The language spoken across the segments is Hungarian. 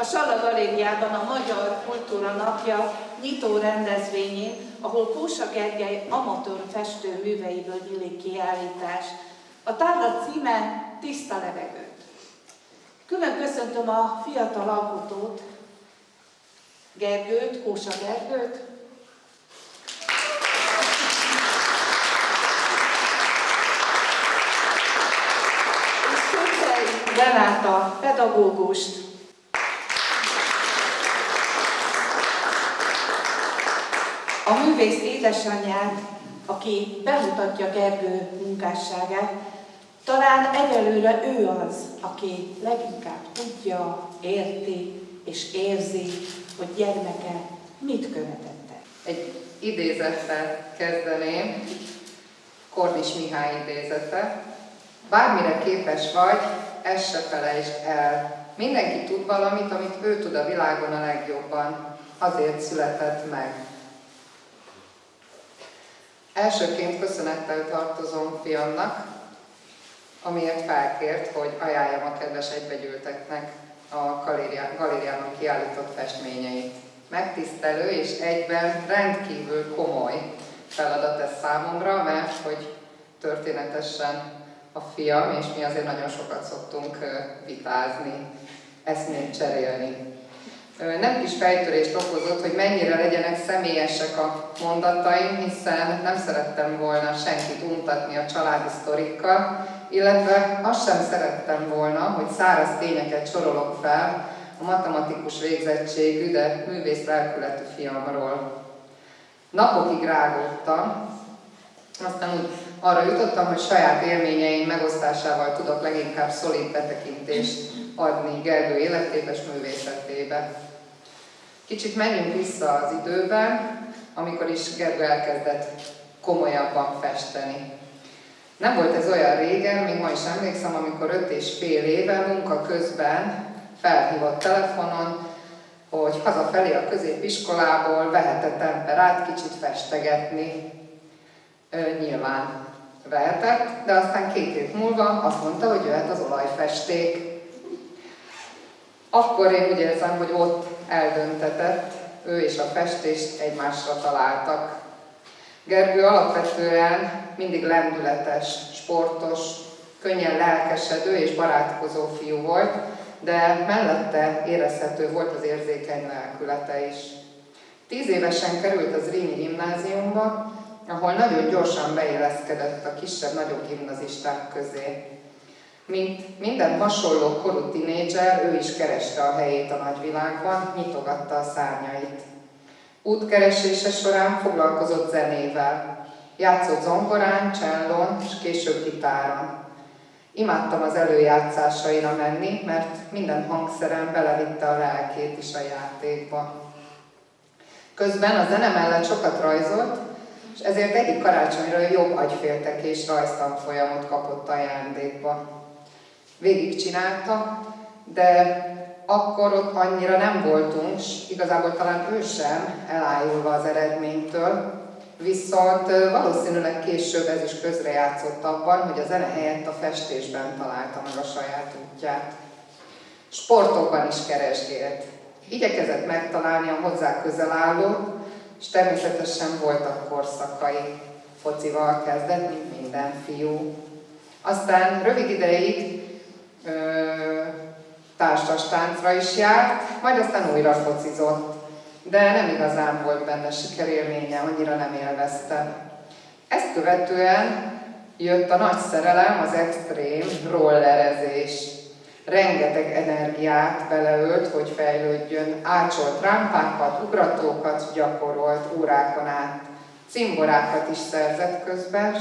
a Salla Galériában a Magyar Kultúra Napja nyitó rendezvényén, ahol Kósa Gergely amatőr festő műveiből nyílik kiállítás. A tárlat címe Tiszta levegőt. Külön köszöntöm a fiatal alkotót, Gergőt, Kósa Gergőt, és Szöcsei Renáta pedagógust, a művész édesanyját, aki bemutatja Gergő munkásságát. Talán egyelőre ő az, aki leginkább tudja, érti és érzi, hogy gyermeke mit követette. Egy idézettel kezdeném, Kornis Mihály idézete. Bármire képes vagy, ezt se felejtsd el. Mindenki tud valamit, amit ő tud a világon a legjobban. Azért született meg. Elsőként köszönettel tartozom fiamnak, amiért felkért, hogy ajánljam a kedves egybegyűlteknek a galériában kiállított festményeit. Megtisztelő és egyben rendkívül komoly feladat ez számomra, mert hogy történetesen a fiam, és mi azért nagyon sokat szoktunk vitázni, eszmét cserélni. Nem kis fejtörést okozott, hogy mennyire legyenek személyesek a mondataim, hiszen nem szerettem volna senkit untatni a családi sztorikkal, illetve azt sem szerettem volna, hogy száraz tényeket sorolok fel a matematikus végzettségű, de művész lelkületű fiamról. Napokig rágódtam, aztán úgy arra jutottam, hogy saját élményeim megosztásával tudok leginkább szolid betekintést adni Gergő életébe és művészetébe. Kicsit menjünk vissza az időben, amikor is Gergő elkezdett komolyabban festeni. Nem volt ez olyan régen, még ma is emlékszem, amikor 5,5 éve munka közben felhívott telefonon, hogy hazafelé a középiskolából vehet-e temperát kicsit festegetni. Nyilván vehetett, de aztán 2 év múlva azt mondta, hogy jöhet az olajfesték. Akkor én úgy érzem, hogy ott eldöntetett, ő és a festés egymásra találtak. Gergő alapvetően mindig lendületes, sportos, könnyen lelkesedő és barátkozó fiú volt, de mellette érezhető volt az érzékeny lelkülete is. 10 évesen került az Zrínyi gimnáziumba, ahol nagyon gyorsan beilleszkedett a kisebb-nagyobb gimnazisták közé. Mint minden hasonló korú tinédzser, ő is kereste a helyét a nagyvilágban, nyitogatta a szárnyait. Útkeresése során foglalkozott zenével. Játszott zongorán, csellón és később gitáron. Imádtam az előjátszásaira menni, mert minden hangszeren belevitte a lelkét is a játékba. Közben a zene mellett sokat rajzolt, és ezért egyik karácsonyra jobb agyféltekés rajztanfolyamot kapott ajándékba. Végigcsinálta, de akkor ott annyira nem voltunk, és igazából talán ő sem elájulva az eredménytől, viszont valószínűleg később ez is közrejátszott abban, hogy a zene helyett a festésben találta meg a saját útját. Sportokban is keresgélt. Igyekezett megtalálni a hozzá közel állót, és természetesen voltak korszakai. Focival kezdett, mint minden fiú. Aztán rövid ideig társas táncra is járt, majd aztán újra focizott, de nem igazán volt benne sikerélménye, annyira nem élvezte. Ezt követően jött a nagy szerelem, az extrém rollerezés. Rengeteg energiát beleölt, hogy fejlődjön, ácsolt rámpákat, ugratókat gyakorolt órákon át, cimborákat is szerzett közben, és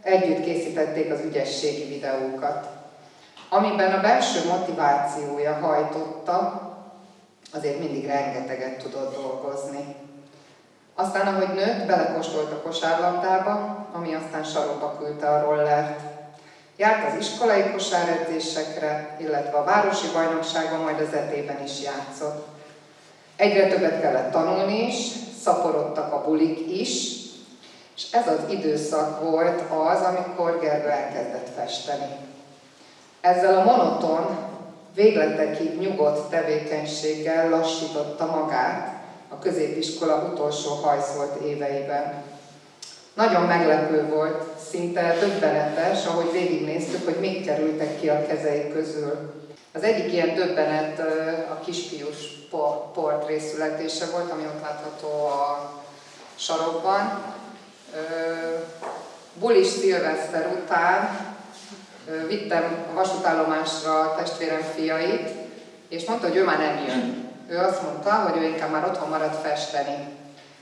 együtt készítették az ügyességi videókat. Amiben a belső motivációja hajtotta, azért mindig rengeteget tudott dolgozni. Aztán, ahogy nőtt, belekóstolt a kosárlabdába, ami aztán sarokba küldte a rollert. Járt az iskolai kosáredzésekre, illetve a városi bajnokságon, majd az ET-ben is játszott. Egyre többet kellett tanulni is, szaporodtak a bulik is, és ez az időszak volt az, amikor Gergő elkezdett festeni. Ezzel a monoton, végletekig nyugodt tevékenységgel lassította magát a középiskola utolsó hajszolt éveiben. Nagyon meglepő volt, szinte döbbenetes, ahogy végignéztük, hogy mik kerültek ki a kezei közül. Az egyik ilyen döbbenet a kisfiús portré születése volt, ami ott látható a sarokban. Bulis szilveszter után vittem a vasútállomásra a testvérem fiait, és mondta, hogy ő már nem jön. Ő azt mondta, hogy ő inkább már otthon marad festeni.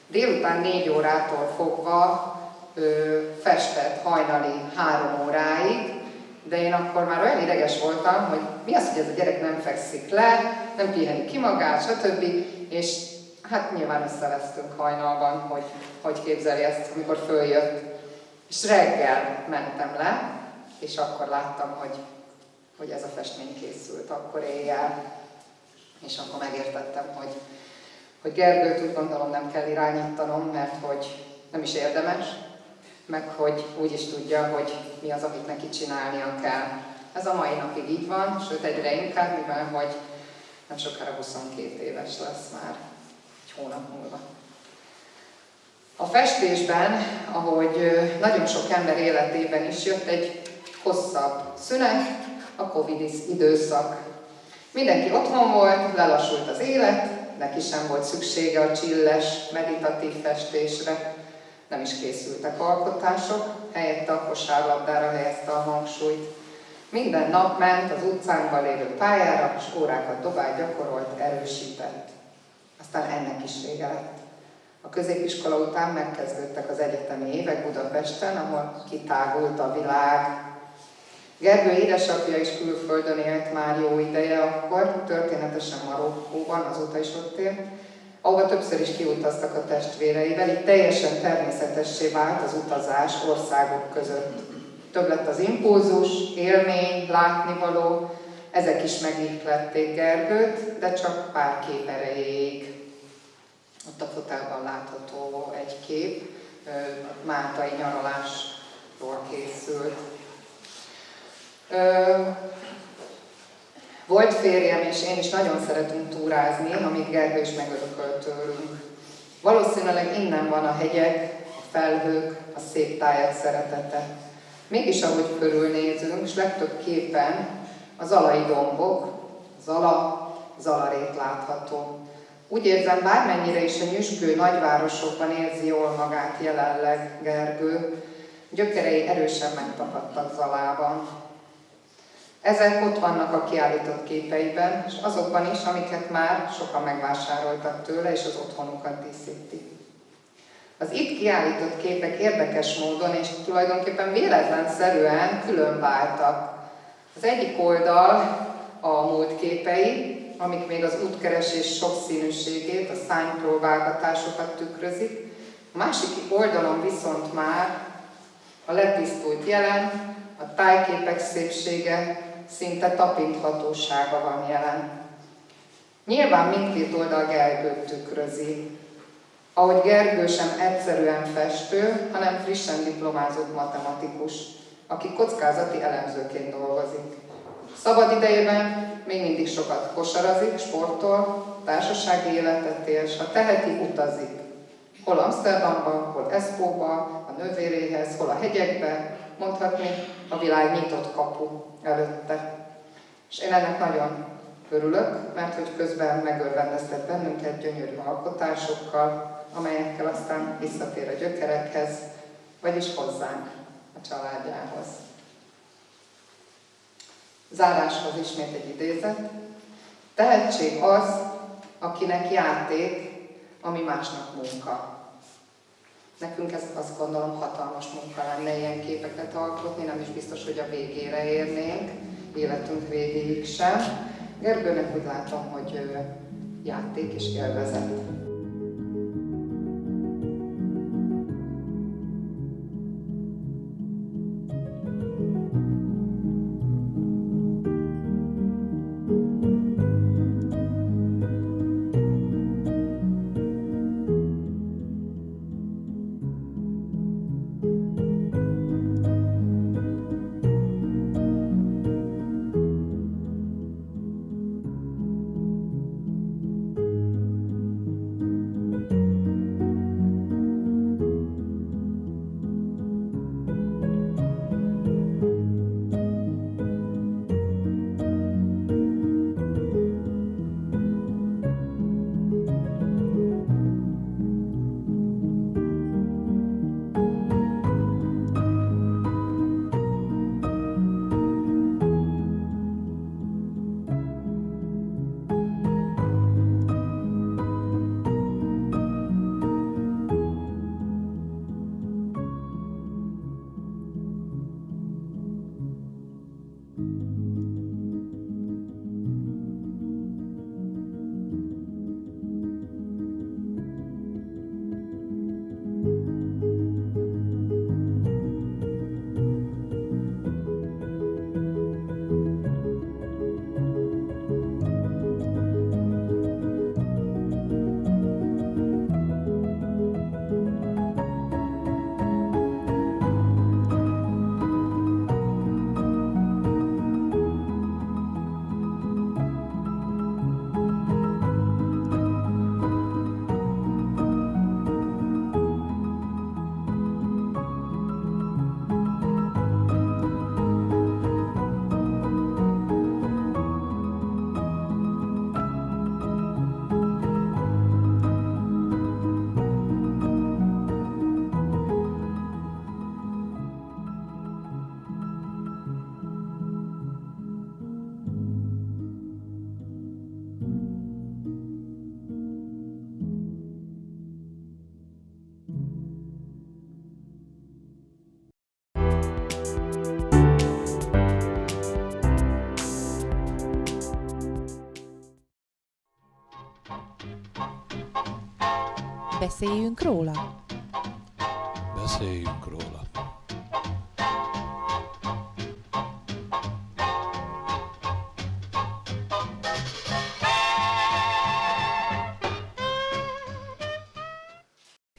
Délután 4 órától fogva festett hajnali 3 óráig, de én akkor már olyan ideges voltam, hogy mi az, hogy ez a gyerek nem fekszik le, nem piheni ki magát, stb. És hát nyilván összevesztünk hajnalban, hogy képzeli ezt, amikor följött. És reggel mentem le, és akkor láttam, hogy ez a festmény készült, akkor éjjel. És akkor megértettem, hogy Gergőt úgy gondolom nem kell irányítanom, mert hogy nem is érdemes, meg hogy úgy is tudja, hogy mi az, amit neki csinálnia kell. Ez a mai napig így van, sőt egyre inkább, mivel hogy nem sokára 22 éves lesz már, egy hónap múlva. A festésben, ahogy nagyon sok ember életében is jött egy hosszabb szünet, a Covid időszak. Mindenki otthon volt, lelassult az élet, neki sem volt szüksége a csilles, meditatív festésre, nem is készültek alkotások, helyette a kosárlabdára helyezte a hangsúlyt. Minden nap ment az utcánkban lévő pályára, és órákat dobált, gyakorolt, erősített. Aztán ennek is vége lett. A középiskola után megkezdődtek az egyetemi évek Budapesten, ahol kitágult a világ. Gergő édesapja is külföldön élt már jó ideje akkor, történetesen Marokkóban, azóta is ott él, ahova többször is kiutaztak a testvéreivel, így teljesen természetessé vált az utazás országok között. Több lett az impulzus, élmény, látnivaló, ezek is megihlették Gergőt, de csak pár kép erejéig. Ott a fotelban látható egy kép, máltai nyaralásról készült. Volt férjem, és én is nagyon szeretünk túrázni, amit Gergő is megörökölt tőlünk. Valószínűleg innen van a hegyek, a felhők, a szép tájak szeretete. Mégis ahogy körülnézünk, és legtöbb képen a zalai dombok, Zalarét látható. Úgy érzem, bármennyire is a nyüzsgő nagyvárosokban érzi jól magát jelenleg Gergő, gyökerei erősen megtapadtak Zalában. Ezek ott vannak a kiállított képeiben, és azokban is, amiket már sokan megvásároltak tőle, és az otthonukat díszíti. Az itt kiállított képek érdekes módon és tulajdonképpen véletlenszerűen különváltak. Az egyik oldal a múlt képei, amik még az útkeresés sokszínűségét, a szárnypróbálgatásokat tükrözik. A másik oldalon viszont már a letisztult jelen, a tájképek szépsége, szinte tapinthatósága van jelen. Nyilván mindkét oldal Gergőt tükrözi. Ahogy Gergő sem egyszerűen festő, hanem frissen diplomázott matematikus, aki kockázati elemzőként dolgozik. Szabad idejében még mindig sokat kosarazik, sportol, társasági életet él, s ha teheti, utazik. Hol Amsterdamban, hol Espóba, a nővéréhez, hol a hegyekbe, mondhatni, a világ nyitott kapu előtte. És én ennek nagyon örülök, mert hogy közben megörvendeztet bennünket gyönyörű alkotásokkal, amelyekkel aztán visszatér a gyökerekhez, vagyis hozzánk, a családjához. Záráshoz ismét egy idézet. Tehetség az, akinek játék, ami másnak munka. Nekünk ez azt gondolom hatalmas munka lenne ilyen képeket alkotni, nem is biztos, hogy a végére érnénk, életünk végéig sem. Gergőnek úgy látom, hogy játék és élvezet. Beszéljünk róla! Beszéljünk róla.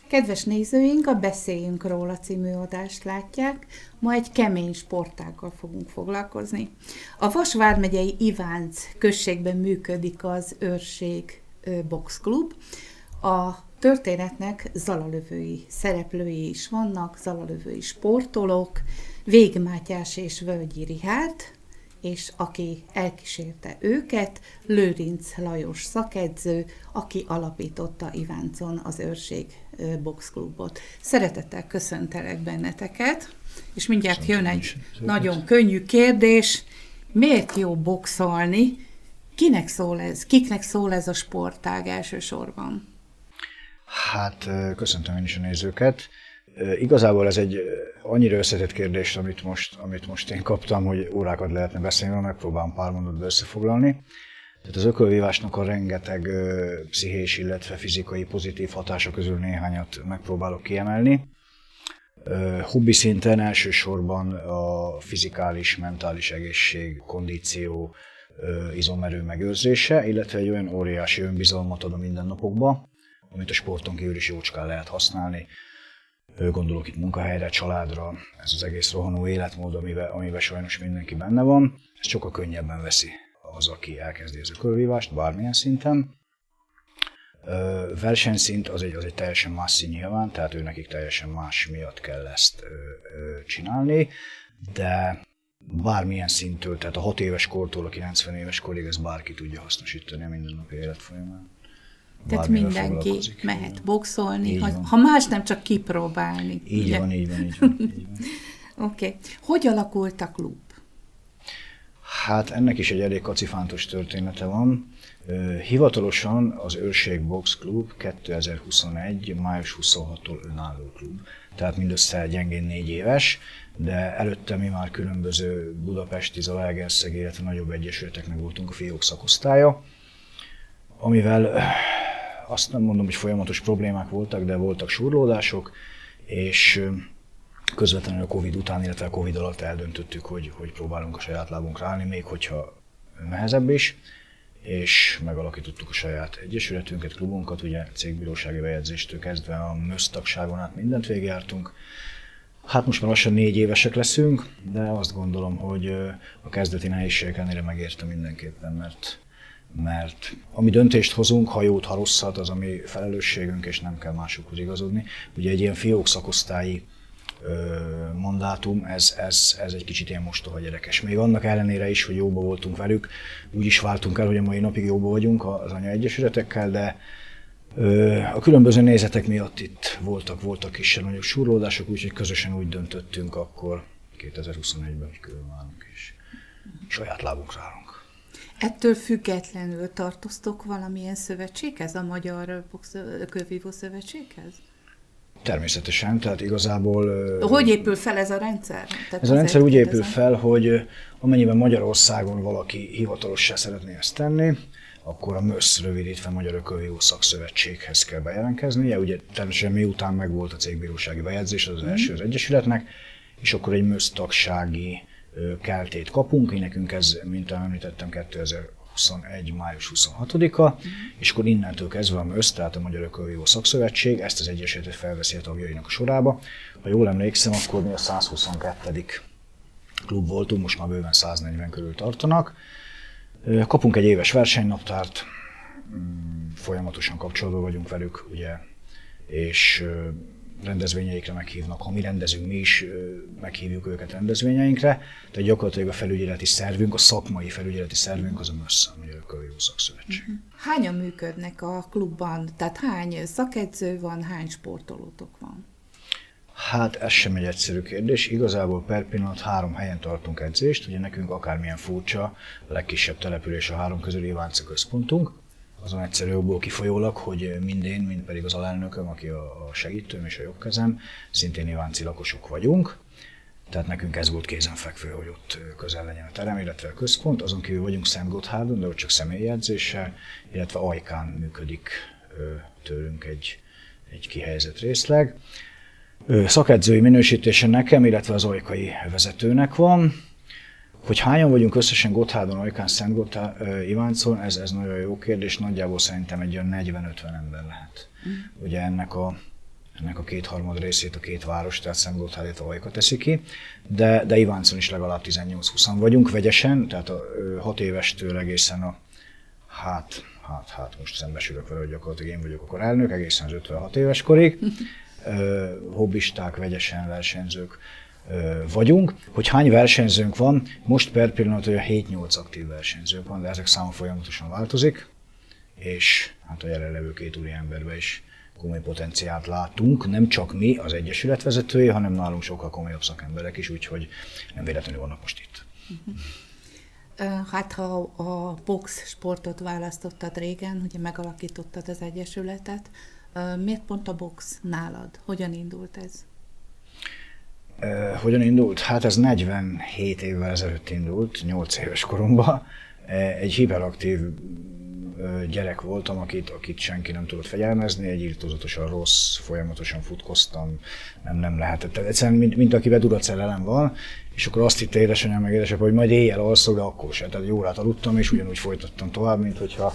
Kedves nézőink, a Beszéljünk róla című adást látják. Ma egy kemény sportággal fogunk foglalkozni. A Vas vármegyei Ivánc községben működik az Őrség boxklub. A történetnek zalalövői szereplői is vannak, zalalövői sportolók, Vég Mátyás és Völgyi Richárd, és aki elkísérte őket, Lőrinc Lajos szakedző, aki alapította Iváncon az Őrség boxklubot. Szeretettel köszöntelek benneteket, és mindjárt jön egy nagyon könnyű kérdés. Miért jó boxolni? Kiknek szól ez a sportág elsősorban? Hát, köszöntöm én is a nézőket. Igazából ez egy annyira összetett kérdés, amit most én kaptam, hogy órákat lehetne beszélni, megpróbálom pár mondatba összefoglalni. Tehát az ökölvívásnak a rengeteg pszichés, illetve fizikai pozitív hatása közül néhányat megpróbálok kiemelni. Hobbi szinten elsősorban a fizikális, mentális egészség, kondíció, izomerő megőrzése, illetve egy olyan óriási önbizalmat ad a mindennapokba, amit a sporton kívül is jócskán lehet használni. Gondolok itt munkahelyre, családra, ez az egész rohanó életmód, amiben sajnos mindenki benne van. Ezt sokkal könnyebben veszi az, aki elkezdi az ökölvívást, bármilyen szinten. Versenyszint az egy teljesen más szín nyilván, tehát nekik teljesen más miatt kell ezt csinálni, de bármilyen szintől, tehát a 6 éves kortól a 90 éves korig ez bárki tudja hasznosítani a mindennapi élet folyamán. Tehát mindenki mehet boxolni, ha más nem, csak kipróbálni. Így van. Oké. Hogy alakult a klub? Hát ennek is egy elég kacifántos története van. Hivatalosan az Őrség Box Klub 2021. május 26-tól önálló klub. Tehát mindössze gyengén 4 éves, de előtte mi már különböző budapesti, zalaegerszegi, illetve nagyobb egyesületeknek voltunk a fiók szakosztálya, amivel azt nem mondom, hogy folyamatos problémák voltak, de voltak surlódások, és közvetlenül a Covid után, illetve a Covid alatt eldöntöttük, hogy próbálunk a saját lábunkra állni, még hogyha nehezebb is, és megalakítottuk a saját egyesületünket, klubunkat, ugye cégbírósági bejegyzéstől kezdve a MÖSZ tagságon át mindent végigjártunk. Hát most már lassan 4 évesek leszünk, de azt gondolom, hogy a kezdeti nehézségek ellenére megérte mindenképpen, mert ami döntést hozunk, ha jót, ha rosszat, az a mi felelősségünk, és nem kell másokhoz igazodni. Ugye egy ilyen fiók szakosztályi mandátum, ez egy kicsit ilyen mostoha gyerekes. Még annak ellenére is, hogy jóba voltunk velük, úgy is váltunk el, hogy a mai napig jóba vagyunk az anyaegyesületekkel, de a különböző nézetek miatt itt voltak kisebb-nagyobb surlódások, úgyhogy közösen úgy döntöttünk akkor 2021-ben, hogy különállunk és saját lábunkra állunk. Ettől függetlenül tartoztok valamilyen szövetséghez, a Magyar Ökölvívó Szövetséghez? Természetesen, tehát igazából... Hogy épül fel ez a rendszer? Tehát ez a rendszer úgy épül fel, hogy amennyiben Magyarországon valaki hivatalossá szeretné ezt tenni, akkor a MÖSZ, rövidítve Magyar Ökölvívó Szakszövetséghez kell bejelentkeznie. Ugye természetesen miután megvolt a cégbírósági bejegyzés, az első az egyesületnek, és akkor egy MÖSZ tagsági keltét kapunk, nekünk ez, mint említettem, 2021. május 26-a, és akkor innentől kezdve a MÖSZ, tehát a Magyar Ökölvívó Szakszövetség ezt az egyesületet felveszi a tagjainak a sorába. Ha jól emlékszem, akkor mi a 122. klub voltunk, most már bőven 140 körül tartanak. Kapunk egy éves versenynaptárt, folyamatosan kapcsolatban vagyunk velük, ugye, és rendezvényeikre meghívnak. Ha mi rendezünk, mi is meghívjuk őket rendezvényeinkre. Tehát gyakorlatilag a felügyeleti szervünk, a szakmai felügyeleti szervünk az a MÖSZ, a Magyar Ökölvívó Szakszövetség. Hányan működnek a klubban? Tehát hány szakedző van, hány sportolótok van? Hát ez sem egy egyszerű kérdés. Igazából per pillanat 3 helyen tartunk edzést. Ugye nekünk akármilyen furcsa, a legkisebb település a 3 közül Ivánc központunk. Azon egyszerű jobból kifolyólag, hogy mind én, mind pedig az alelnököm, aki a segítőm és a jobbkezem, szintén ivánci lakosok vagyunk. Tehát nekünk ez volt kézenfekvő, hogy ott közel legyen a terem, illetve a központ. Azon kívül vagyunk Szentgotthárdon, de ott csak személyi edzéssel, illetve Ajkán működik tőlünk egy egy kihelyezett részleg. Szakedzői minősítése nekem, illetve az ajkai vezetőnek van. Hogy hányan vagyunk összesen Gotthárdon, Ajkán, Iváncon, ez nagyon jó kérdés, nagyjából szerintem egy olyan 40-50 ember lehet. Ugye ennek a kétharmad részét a két város, tehát Szentgotthárd, illetve Ajka teszi ki, de Iváncon is legalább 18-20 vagyunk vegyesen, tehát a 6 évestől egészen most szembesülök vele, hogy gyakorlatilag én vagyok akkor elnök, egészen az 56 éves korig. Hobbisták, vegyesen versenyzők vagyunk. Hogy hány versenyzőnk van, most per pillanat olyan 7-8 aktív versenyzők van, de ezek száma folyamatosan változik, és hát a jelenlevő két úriemberben is komoly potenciált látunk, nem csak mi, az egyesület vezetői, hanem nálunk sokkal komolyabb szakemberek is, úgyhogy nem véletlenül vannak most itt. Hát ha a box sportot választottad régen, ugye megalakítottad az egyesületet, miért pont a box nálad? Hogyan indult ez? Hogyan indult? Hát ez 47 évvel ezelőtt indult, 8 éves koromban. Egy hiperaktív gyerek voltam, akit senki nem tudott fegyelmezni, egy irtózatosan rossz, folyamatosan futkoztam, nem lehetett. Egyszerűen, mint akiben dudaszerelem van, és akkor azt hitte édesanyám meg édesapja, hogy majd éjjel alszok, de akkor sem. Tehát egy órát aludtam, és ugyanúgy folytattam tovább, mint hogyha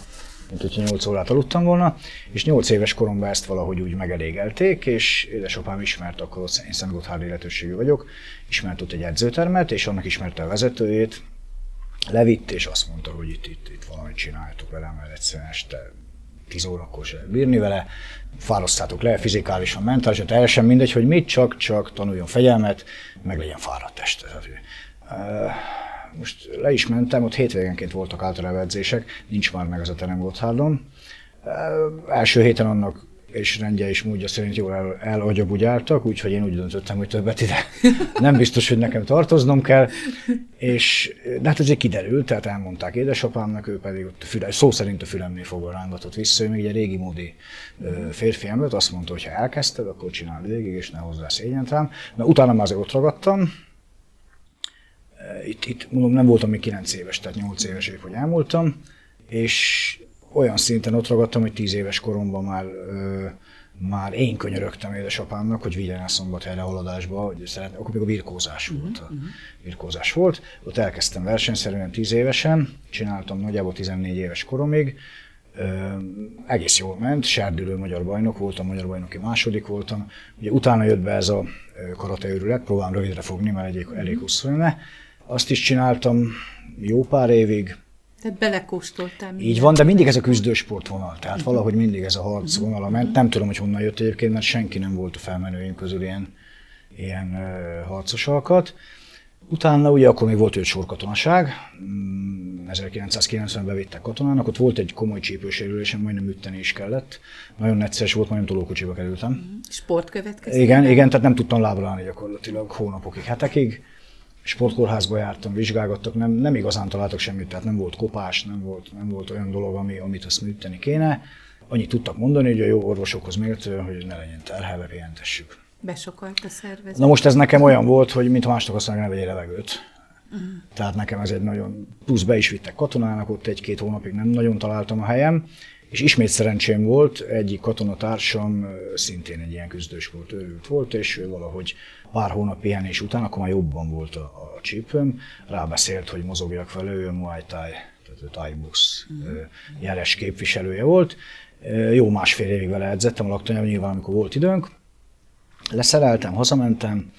8 órát aludtam volna, és 8 éves koromban ezt valahogy úgy megelégelték, és édesapám ismert, akkor ott én Szentgotthárdi illetőségű vagyok, ismert ott egy edzőtermet, és annak ismerte a vezetőjét, levitt, és azt mondta, hogy itt valamit csináljátok velem, mert egyszerűen este 10 órakor se bírni vele, fárasztátok le fizikálisan, mentálisan, teljesen mindegy, hogy mit, csak tanuljon fegyelmet, meg legyen fáradt teste. Most le is mentem, ott hétvégenként voltak általában edzések, nincs már meg az a terem Gotthárdon. Első héten annak és rendje és módja szerint jól elagyabugyáltak, úgyhogy én úgy döntöttem, hogy többet ide nem biztos, hogy nekem tartoznom kell. De hát azért kiderült, tehát elmondták édesapámnak, ő pedig ott szó szerint a fülemnél fogva rángatott vissza, ő még egy régi módi férfi ember, azt mondta, hogy ha elkezdted, akkor csináld végig, és ne hozzá szégyent rám. Mert utána már azért ott ragadtam. Itt mondom, nem voltam még 9 éves, tehát 8 éves év, hogy elmúltam, és olyan szinten ott ragadtam, hogy 10 éves koromban már én könyörögtem édesapámnak, hogy vigyen el Szombathelyre haladásba, hogy akkor még a birkózás volt. Birkózás volt. Ott elkezdtem versenyszerűen 10 évesen, csináltam nagyjából 14 éves koromig. Egész jól ment, serdülő magyar bajnok voltam, magyar bajnoki második voltam. Ugye utána jött be ez a karate őrület, próbálom rövidre fogni, mert elég hosszú lenne. Azt is csináltam jó pár évig. Tehát belekóstoltál mindent. Így van, de mindig ez a küzdősport vonal, tehát valahogy mindig ez a harc vonala ment. Nem tudom, hogy honnan jött egyébként, mert senki nem volt a felmenőim közül ilyen harcos alkat. Utána ugye akkor még volt 5 sorkatonaság, 1990-ben vittek katonának, ott volt egy komoly csípősérülésem, majdnem ütteni is kellett. Nagyon necces volt, majdnem tolókocsiba kerültem. Sport következtében? Igen, tehát nem tudtam lábra állni gyakorlatilag hónapokig, hetekig. Sportkórházba jártam, vizsgálgattak, nem igazán találtak semmit, tehát nem volt kopás, nem volt olyan dolog, amit azt műteni kéne. Annyit tudtak mondani, hogy a jó orvosokhoz mértően, hogy ne legyen terhelve, pihentessük. Besokolt a szervezet. Na most ez nekem olyan volt, hogy mintha másnak azt mondják, ne vegyél levegőt. Tehát nekem ez egy nagyon... Plusz be is vittek katonának, ott 1-2 hónapig nem nagyon találtam a helyem, és ismét szerencsém volt, egyik katonatársam szintén egy ilyen küzdősport őrült volt, és ő valahogy pár hónap pihenés után, akkor már jobban volt a csípőm, rábeszélt, hogy mozogjak vele, ő a Muay Thai, tehát a Thai box jeles képviselője volt. Jó másfél évig vele edzettem a laktanyában, nyilván amikor volt időnk. Leszereltem, hazamentem,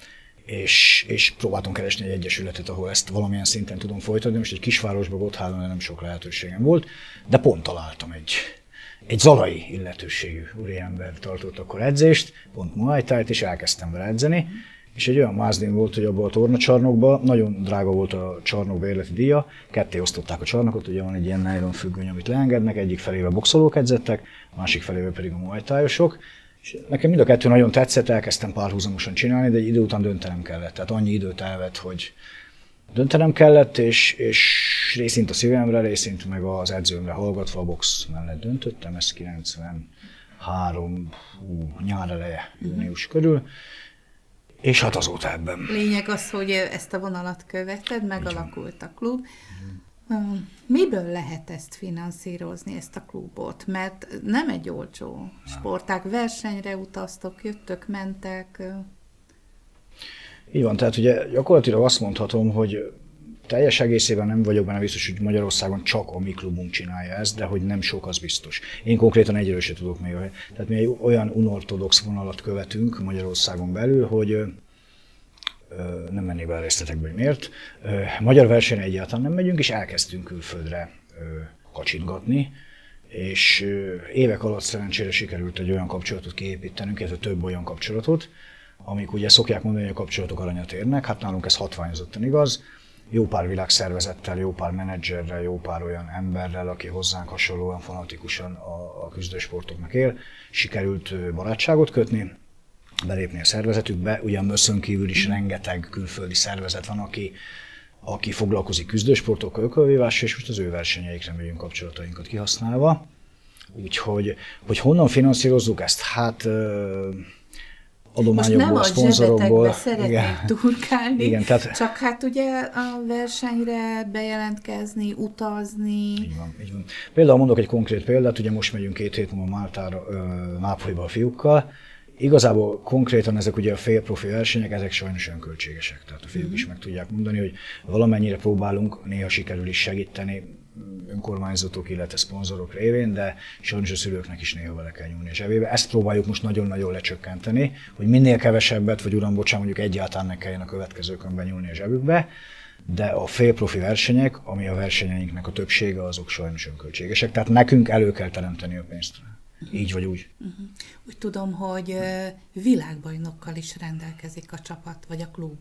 és próbáltam keresni egy egyesületet, ahol ezt valamilyen szinten tudom folytatni. Most egy kisvárosban, Gotthárdon nem sok lehetőségem volt, de pont találtam egy zalai illetőségű úriember tartott akkor edzést, pont Muay Thai-t, és elkezdtem vele edzeni. És egy olyan mázdén volt, hogy abban a tornacsarnokban nagyon drága volt a csarnok bérleti díja, ketté osztották a csarnokot, ugye van egy ilyen nylon függöny, amit leengednek, egyik felébe boxolók edzettek, másik felébe pedig a Muay Thai-osok. És nekem mind a kettő nagyon tetszett, elkezdtem párhuzamosan csinálni, de egy idő után döntenem kellett. Tehát annyi időt elvett, hogy döntenem kellett, és részint a szívemre, részint meg az edzőmre hallgatva a box mellett döntöttem, ez 93 nyár eleje, június körül. És hát azóta ebben. Lényeg az, hogy ezt a vonalat követted, megalakult a klub. Miből lehet ezt finanszírozni, ezt a klubot? Mert nem egy olcsó sportág, versenyre utaztok, jöttök, mentek. Így van, tehát ugye gyakorlatilag azt mondhatom, hogy teljes egészében nem vagyok benne biztos, hogy Magyarországon csak a mi klubunk csinálja ezt, de hogy nem sok, az biztos. Én konkrétan egyről se tudok még. Tehát mi egy olyan unortodox vonalat követünk Magyarországon belül, hogy nem mennék bele részletekbe, hogy miért. Magyar versenyre egyáltalán nem megyünk, és elkezdtünk külföldre kacsintgatni, és évek alatt szerencsére sikerült egy olyan kapcsolatot kiépítenünk, illetve több olyan kapcsolatot, amik ugye szokják mondani, hogy a kapcsolatok aranyat érnek, hát nálunk ez hatványozottan igaz. Jó pár világszervezettel, jó pár menedzserrel, jó pár olyan emberrel, aki hozzánk hasonlóan fanatikusan a küzdősportoknak él, sikerült barátságot kötni, belépni a szervezetükbe. Ugyan Mösszön kívül is rengeteg külföldi szervezet van, aki foglalkozik küzdősportokkal, ökölvívással, és most az ő versenyeikre megyünk kapcsolatainkat kihasználva. Úgyhogy, hogy honnan finanszírozzuk ezt? Hát adományokból, szponzorokból. Most nem a zsebekbe szeretnék turkálni, igen, tehát, csak hát ugye a versenyre bejelentkezni, utazni. Így van, így van. Például mondok egy konkrét példát, ugye most megyünk 2 hét múlva Máltára, Nápolyba a fiúkkal. Igazából konkrétan ezek ugye a félprofi versenyek, ezek sajnos olyan költségesek. Tehát a fiúk is meg tudják mondani, hogy valamennyire próbálunk, néha sikerül is segíteni önkormányzatok, illetve szponzorok révén, de sajnos a szülőknek is néha bele kell nyúlni a zsebébe. Ezt próbáljuk most nagyon-nagyon lecsökkenteni, hogy minél kevesebbet, vagy uram, bocsánat, mondjuk egyáltalán ne kelljen a következőkön benyúlni a zsebükbe, de a félprofi versenyek, ami a versenyeinknek a többsége, azok sajnos önköltségesek. Tehát nekünk elő kell teremteni a pénzt. Így vagy úgy. Úgy tudom, hogy világbajnokkal is rendelkezik a csapat, vagy a klub.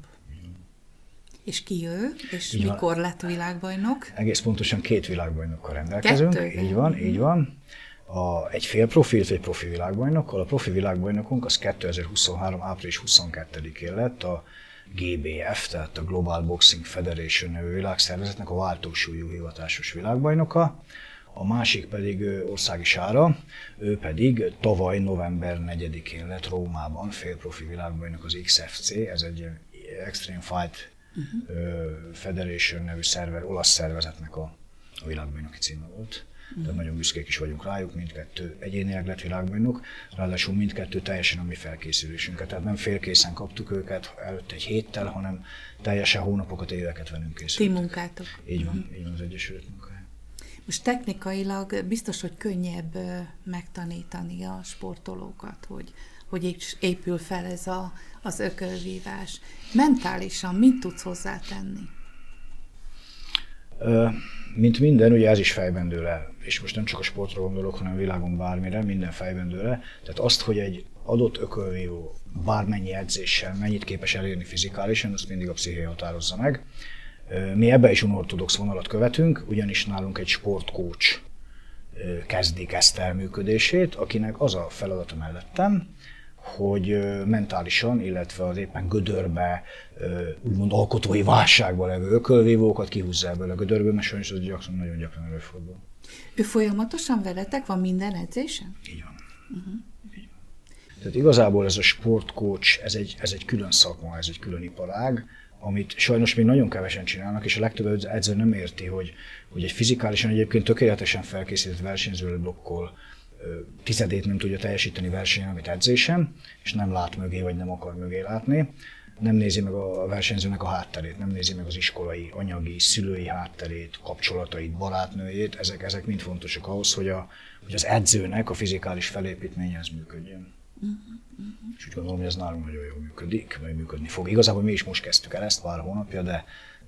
És ki ő, és Így mikor van. lett világbajnok? Egész pontosan 2 világbajnokkal rendelkezünk. 2? Így van, így van. Egy félprofi, illetve egy profi világbajnokkal. A profi világbajnokunk az 2023. április 22-én lett a GBF, tehát a Global Boxing Federation nevű világszervezetnek a váltósúlyú hivatásos világbajnoka. A másik pedig Országi Sára, ő pedig tavaly november 4-én lett Rómában félprofi világbajnok az XFC, ez egy Extreme Fight Federation nevű olasz szervezetnek a világbajnoki címe volt. Tehát nagyon büszkék is vagyunk rájuk, mindkettő egyénileg lett világbajnok, ráadásul mindkettő teljesen a mi felkészülésünket. Tehát nem félkészen kaptuk őket előtte egy héttel, hanem teljesen hónapokat, éveket velünk készültek. Ti munkátok. Így van az Egyesület munkája. Most technikailag biztos, hogy könnyebb megtanítani a sportolókat, hogy épül fel ez az ökölvívás. Mentálisan mit tudsz hozzátenni? Mint minden, ugye ez is fejben dől el. És most nem csak a sportra gondolok, hanem a világon bármire, minden fejben dől el. Tehát azt, hogy egy adott ökölvívó bármennyi edzéssel mennyit képes elérni fizikálisan, azt mindig a psziché határozza meg. Mi ebbe is unortodox vonalat követünk, ugyanis nálunk egy sportcoach kezdik ezt el működését, akinek az a feladata mellettem, hogy mentálisan, illetve az éppen gödörbe, úgymond alkotói válságban levő ökölvívókat kihúzza ebből a gödörből, mert sajnos ez nagyon gyakran előfordul. Ő folyamatosan veletek van minden edzésen? Így van. Így van. Tehát igazából ez a sportcoach, ez egy külön szakma, ez egy külön iparág, amit sajnos még nagyon kevesen csinálnak, és a legtöbb edző nem érti, hogy egy fizikálisan egyébként tökéletesen felkészített versenyzőre blokkol, tizedét nem tudja teljesíteni versenyen, amit edzésen, és nem lát mögé, vagy nem akar mögé látni. Nem nézi meg a versenyzőnek a hátterét, nem nézi meg az iskolai, anyagi, szülői hátterét, kapcsolatait, barátnőjét. Ezek mind fontosak ahhoz, hogy az edzőnek a fizikális felépítménye ez működjön. És úgy gondolom, hogy ez nálunk nagyon jól működik, vagy működni fog. Igazából mi is most kezdtük el ezt pár hónapja,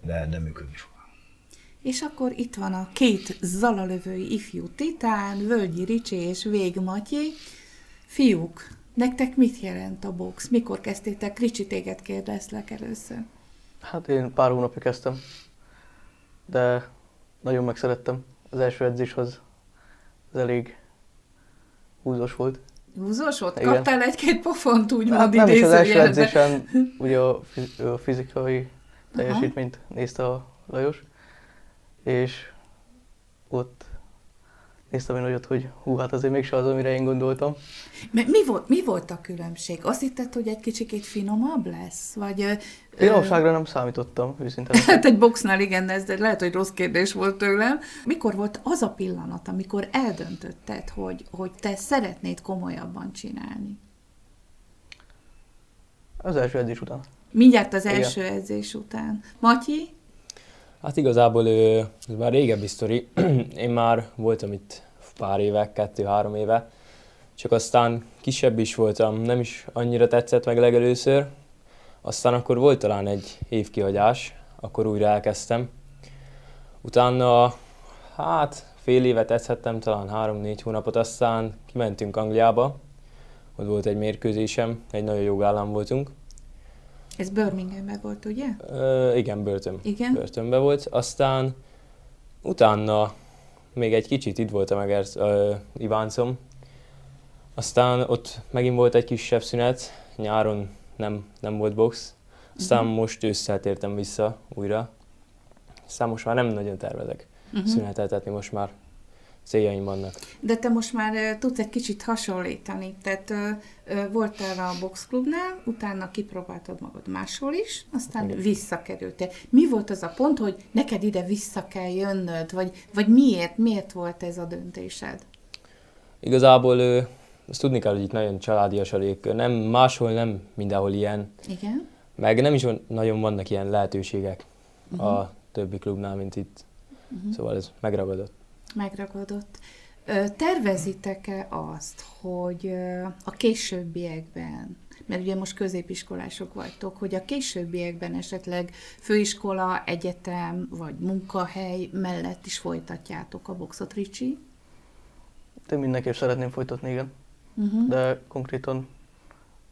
de működni fog. És akkor itt van a 2 zalalövői ifjú titán, Völgyi Ricsi és Vég Matyi. Fiúk, nektek mit jelent a box? Mikor kezdtétek? Ricsi, téged kérdezlek először. Hát én pár hónapja kezdtem, de nagyon megszerettem. Az első edzés az elég húzós volt. Húzós volt? Igen. Kaptál egy-két pofont, úgymond Hát nem is az első idézőjelben. edzésen, ugye a fizikai teljesítményt nézte a Lajos, és ott néztem én olyat, hogy hú, hát azért mégse az, amire én gondoltam. Mi volt a különbség? Azt hitted, hogy egy kicsikét finomabb lesz? Vagy, Finomságra nem számítottam, őszintén. hát egy boxnál igen, ez de lehet, hogy rossz kérdés volt tőlem. Mikor volt az a pillanat, amikor eldöntötted, hogy te szeretnéd komolyabban csinálni? Az első edzés után. Mindjárt az Igen. első edzés után. Matyi? Hát igazából ez már régebbi sztori. Én már voltam itt pár éve, 2-3 éve. Csak aztán kisebb is voltam, nem is annyira tetszett meg legelőször. Aztán akkor volt talán egy év kihagyás, akkor újra elkezdtem. Utána, hát fél évet edzhettem, talán 3-4 hónapot, aztán kimentünk Angliába. Ott volt egy mérkőzésem, egy nagyon jó gálán voltunk. Ez Birminghamben volt, ugye? Igen, Igen? börtönben volt. Aztán utána még egy kicsit itt voltam Iváncon. Aztán ott megint volt egy kisebb szünet, nyáron nem volt box. Aztán most ősszel tértem vissza újra. Aztán most már nem nagyon tervezek szüneteltetni, most már céljaim vannak. De te most már tudsz egy kicsit hasonlítani. Tehát voltál a boxklubnál, utána kipróbáltad magad máshol is, aztán visszakerültél. Mi volt az a pont, hogy neked ide vissza kell jönnöd? Vagy miért volt ez a döntésed? Igazából azt tudni kell, hogy itt nagyon családias a légkör. Nem, máshol nem mindenhol ilyen. Igen? Meg nem is nagyon vannak ilyen lehetőségek a többi klubnál, mint itt. Szóval ez megragadott. Megragadott. Tervezitek-e azt, hogy a későbbiekben, mert ugye most középiskolások vagytok, hogy a későbbiekben esetleg főiskola, egyetem vagy munkahely mellett is folytatjátok a boxot, Ricsi? Én mindenképp szeretném folytatni, igen. De konkrétan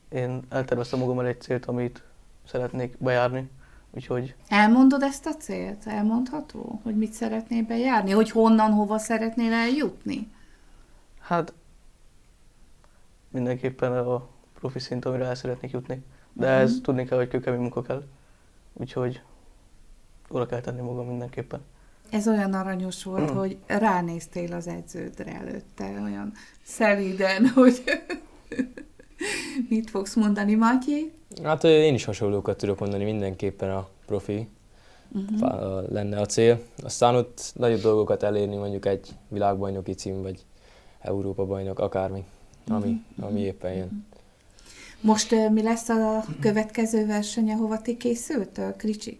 én elterveztem magam el egy célt, amit szeretnék bejárni, úgyhogy Elmondod ezt a célt? Elmondható? Hogy mit szeretnél bejárni? Hogy honnan, hova szeretnél eljutni? hát mindenképpen a profi szint, amire el szeretnék jutni. De ez tudni kell, hogy kőkemény munka kell, úgyhogy oda kell tenni magam mindenképpen. Ez olyan aranyos volt, hogy ránéztél az edződre előtte, olyan szelíden, hogy mit fogsz mondani, Matyi? Hát én is hasonlókat tudok mondani, mindenképpen a profi lenne a cél. Aztán ott nagyobb dolgokat elérni, mondjuk egy világbajnoki cím, vagy Európa-bajnok, akármi, ami éppen jön. Most mi lesz a következő verseny, ahova ti készültök, Ricsi?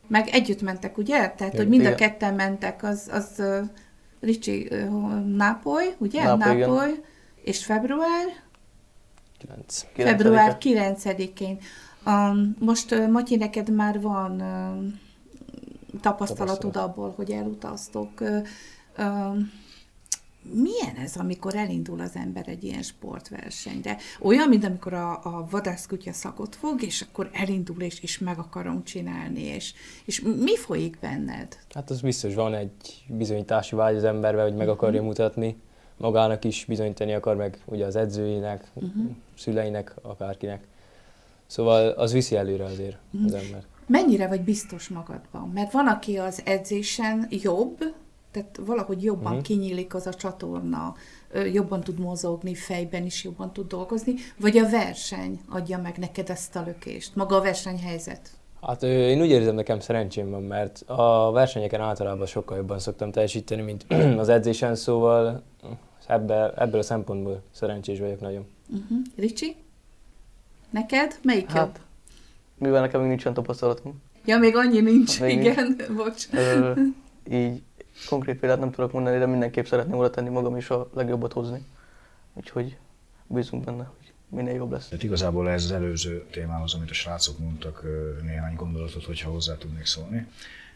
Meg együtt mentek, ugye? Tehát, hogy mind a Igen. ketten mentek, az Ricsi, Nápoly, ugye? Nápoly, igen. Nápoly, és február? 9. Február 9-én. Most, Matyi, neked már van tapasztalatod abból, hogy elutaztok. Milyen ez, amikor elindul az ember egy ilyen sportversenyre? Olyan, mint amikor a vadászkutya szakot fog, és akkor elindul, és meg akarom csinálni, és mi folyik benned? Hát az biztos, van egy bizonyítási vágy az emberben, hogy meg akarja mutatni. Magának is bizonyítani akar, meg ugye az edzőinek, szüleinek, akárkinek. Szóval az viszi előre azért az ember. Mennyire vagy biztos magadban? Mert van, aki az edzésen jobb, tehát valahogy jobban kinyílik az a csatorna, jobban tud mozogni, fejben is jobban tud dolgozni, vagy a verseny adja meg neked ezt a lökést, maga a versenyhelyzet? Hát én úgy érzem, nekem szerencsém van, mert a versenyeken általában sokkal jobban szoktam teljesíteni, mint az edzésen, szóval ebből a szempontból szerencsés vagyok nagyon. Ricsi? Neked? Melyik jobb? Hát, mivel nekem még nincsen tapasztalatom, Ja, még annyi nincs, Még igen, bocs. így konkrét példát nem tudok mondani, de mindenképp szeretném oda tenni magam és a legjobbat hozni. Úgyhogy bízunk benne, hogy minél jobb lesz. Tehát igazából ez az előző témához, amit a srácok mondtak, néhány gondolatot, hogyha hozzá tudnék szólni.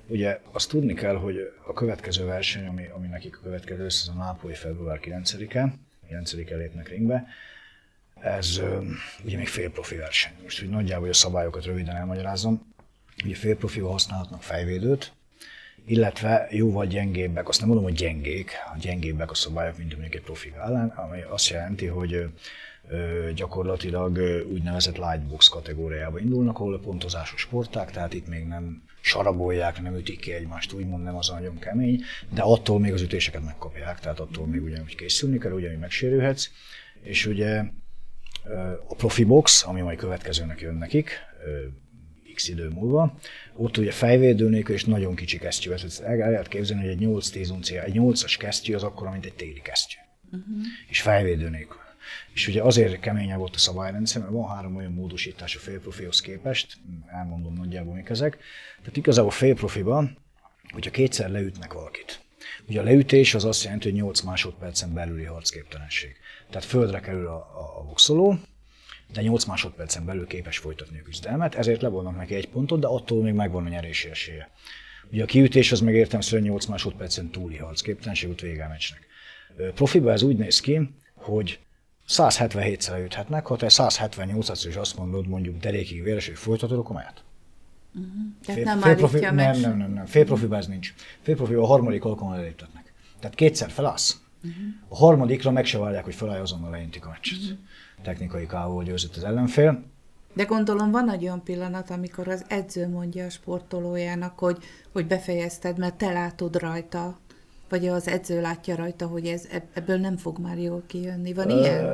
Ugye azt tudni kell, hogy a következő verseny, ami nekik a következő lesz, ez a Nápoly február 9-e, 9-e lépnek ringbe. Ez ugye még félprofi verseny. Most, hogy nagyjából a szabályokat röviden elmagyarázom. Ugye félprofival használhatnak fejvédőt, illetve jóval gyengébbek, azt nem mondom, hogy gyengébbek a szabályok, mint mondjuk egy profi ellen, ami azt jelenti, hogy gyakorlatilag úgynevezett light box kategóriába indulnak, ahol a pontozásos sporták, tehát itt még nem sarabolják, nem ütik ki egymást, úgymond nem az nagyon kemény, de attól még az ütéseket megkapják, tehát attól még ugyanúgy készülni kell, ugyanúgy megsérülhetsz. És ugye a profi box, ami majd következőnek jön nekik, x idő múlva, ott ugye fejvédő nélkül és nagyon kicsi kesztyű. Ezt el lehet képzelni, hogy egy 8-10 uncia, egy 8-as kesztyű az akkora, mint egy téli kesztyű. És fejvédő nélkül. És ugye azért keményebb volt a szabályrendszer, mert van 3 olyan módosítás a félprofihoz képest, elmondom nagyjából mik ezek. Tehát igazából félprofiban, hogyha kétszer leütnek valakit. Ugye a leütés az azt jelenti, hogy 8 másodpercen belüli harcképtelenség. Tehát földre kerül a boxoló, de 8 másodpercen belül képes folytatni a küzdelmet, ezért levonnak neki 1 pontot, de attól még megvan a nyerési esélye. Ugye a kiütés az meg értelemszerűen 8 másodpercen túli harcképtelenség, ott vége a meccsnek. Profiban ez úgy néz ki, hogy 177-szer leüthetnek, ha te 178-at is azt mondod, mondjuk derékig véres, hogy folytatod, akkor mehet. Tehát nem állítja meg. Nem. Félprofiban ez nincs. Félprofiban a harmadik alkalommal eléptetnek. Tehát kétszer felállsz, a harmadikra meg se várják, hogy felállj, azonnal leintik a meccset. Technikai KO-val győzött az ellenfél. De gondolom van egy olyan pillanat, amikor az edző mondja a sportolójának, hogy befejezted, mert te látod rajta, vagy az edző látja rajta, hogy ebből nem fog már jól kijönni. Van ilyen?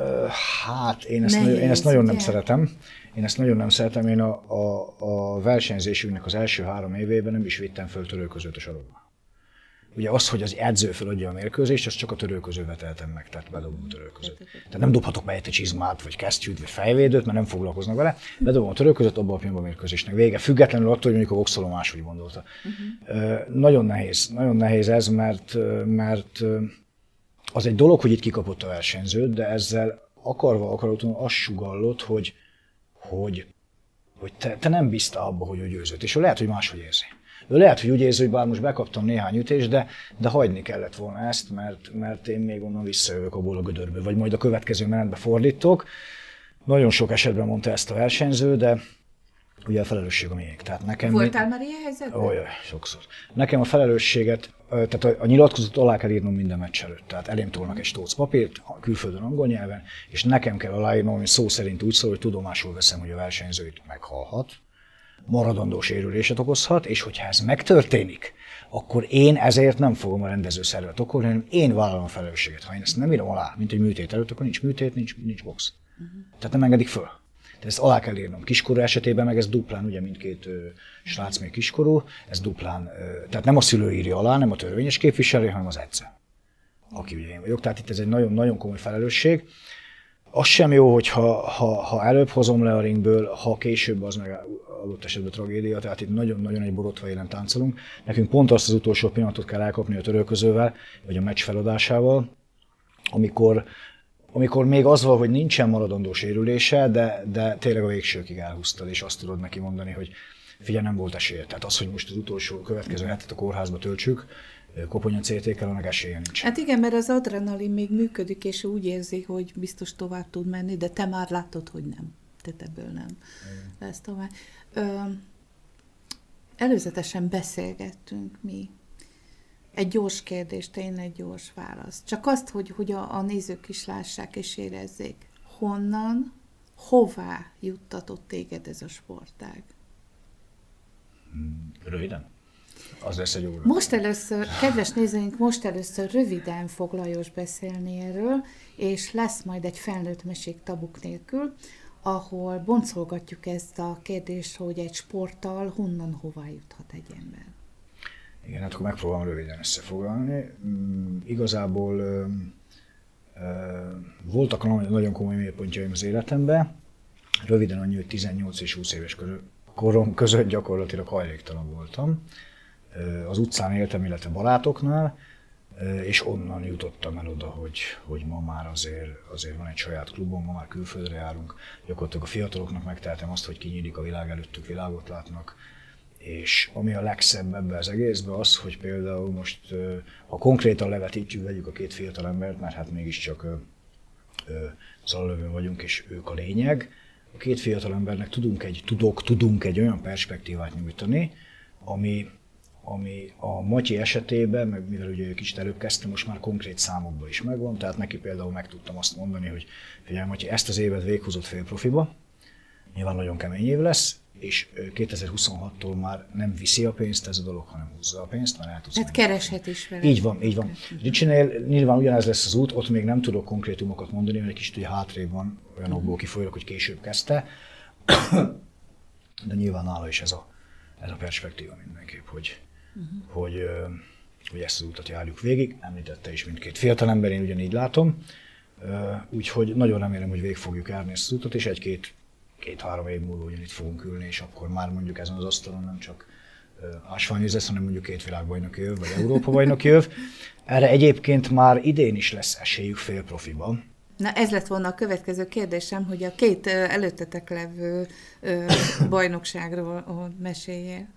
Hát én ezt nagyon nem szeretem. Én a versenyzésünknek az első 3 évében nem is vittem föl törőközőt a sarokba. Ugye az, hogy az edző feladja a mérkőzést, azt csak a törőközőbe tehetem meg, tehát bedobom a törőközőt. Tehát nem dobhatok be egy csizmát, vagy kesztyűt, vagy fejvédőt, mert nem foglalkoznak vele. Bedobom a törőközőt, abban a pillanatban a mérkőzésnek vége, függetlenül attól, hogy mondjuk a boxoló máshogy gondolta. Nagyon nehéz ez, mert az egy dolog, hogy itt kikapott a versenyzőt, de ezzel akaratlanul azt sugallott, hogy te nem bíztál abba, hogy ő győzött, és ő lehet, hogy máshogy érzi. Ő lehet, hogy úgy érzi, hogy bár most bekaptam néhány ütést, de hagyni kellett volna ezt, mert én még onnan visszajövök abból a gödörből, vagy majd a következő menetbe fordítok. Nagyon sok esetben mondta ezt a versenyző, de ugye a felelősség a miénk. Tehát nekem Voltál már ilyen helyzetben? Olyan, sokszor. Nekem a felelősséget, tehát a nyilatkozatot alá kell írnom minden meccs előtt. Tehát elém tolnak egy stóc papírt, külföldön angol nyelven, és nekem kell aláírnom, hogy szó szerint úgy szól, hogy tudomásul veszem, hogy a versenyző itt meghalhat, maradandó sérülését okozhat, és hogyha ez megtörténik, akkor én ezért nem fogom a rendezőszervet okolni, hanem én vállalom a felelősséget. Ha én ezt nem írom alá, mint egy műtét előtt, akkor nincs műtét, nincs box. Tehát nem engedik föl. Tehát ezt alá kell írnom. Kiskorú esetében meg ez duplán, ugye mindkét srác még kiskorú, ez duplán, tehát nem a szülő írja alá, nem a törvényes képviselő, hanem az edző, aki ugye én vagyok. Tehát itt ez egy nagyon komoly felelősség. Az sem jó, hogy ha előbb hozom le a ringből, ha később, az meg adott esetben tragédia, tehát itt nagyon egy borotva élen táncolunk. Nekünk pont azt az utolsó pillanatot kell elkapni a törőközővel, vagy a meccs feladásával, amikor még az van, hogy nincsen maradandó sérülése, de tényleg a végsőkig elhúztad, és azt tudod neki mondani, hogy figyelj, nem volt esélye. Tehát az, hogy most az utolsó következő hetet a kórházba töltsük, koponyacértékkel, annak esélye nincs. Hát igen, mert az adrenalin még működik, és úgy érzi, hogy biztos tovább tud menni, de te már látod, hogy nem. Tehát ebből nem lesz tovább. Előzetesen beszélgettünk mi. Egy gyors kérdés, tényleg gyors válasz. Csak azt, hogy a nézők is lássák és érezzék. Honnan, hová juttatott téged ez a sportág? Röviden? Az lesz egy óra. Most először, kedves nézőink, röviden fog Lajos beszélni erről, és lesz majd egy felnőtt mesék tabuk nélkül, ahol boncolgatjuk ezt a kérdést, hogy egy sporttal honnan, hová juthat egy ember. Igen, hát akkor megpróbálom röviden összefoglalni. Igazából voltak nagyon komoly mélypontjaim az életemben. Röviden annyi, hogy 18 és 20 éves korom között gyakorlatilag hajléktalan voltam. Az utcán éltem, illetve barátoknál, és onnan jutottam el oda, hogy ma már azért van egy saját klubom, ma már külföldre járunk. Gyakorlatilag a fiataloknak megtehetem azt, hogy kinyílik a világ előttük, világot látnak. És ami a legszebb ebben az egészben az, hogy például most, ha konkrétan levetítjük, vegyük a két fiatal embert, mert hát mégiscsak Zalalövőn vagyunk, és ők a lényeg. A két fiatal embernek tudunk egy olyan perspektívát nyújtani, ami a Matyi esetében, meg mivel ugye ő kicsit előbb kezdte, most már konkrét számokban is megvan, tehát neki például meg tudtam azt mondani, hogy figyelj Matyi, ezt az évet véghúzott félprofiba, nyilván nagyon kemény év lesz, és 2026-tól már nem viszi a pénzt ez a dolog, hanem húzza a pénzt, már el tudsz Hát menni. kereshet is vele. Így van, így van. Ricsinél nyilván ugyanez lesz az út, ott még nem tudok konkrétumokat mondani, mert egy kicsit ugye hátrébb van, olyanokból kifolyólag, hogy később kezdte, de nyilván nála is ez a perspektíva mindenképp, hogy ezt az utat járjuk végig. Említette is mindkét fiatalember, én ugyanígy látom. Úgyhogy nagyon remélem, hogy végig fogjuk járni ezt az utat, és két-három év múlva ugyanitt fogunk ülni, és akkor már mondjuk ezen az asztalon nem csak ásványvíz lesz, hanem mondjuk 2 világbajnoki év, vagy Európa bajnoki év. Erre egyébként már idén is lesz esélyük félprofiban. Na ez lett volna a következő kérdésem, hogy a 2 előttetek levő bajnokságról meséljél.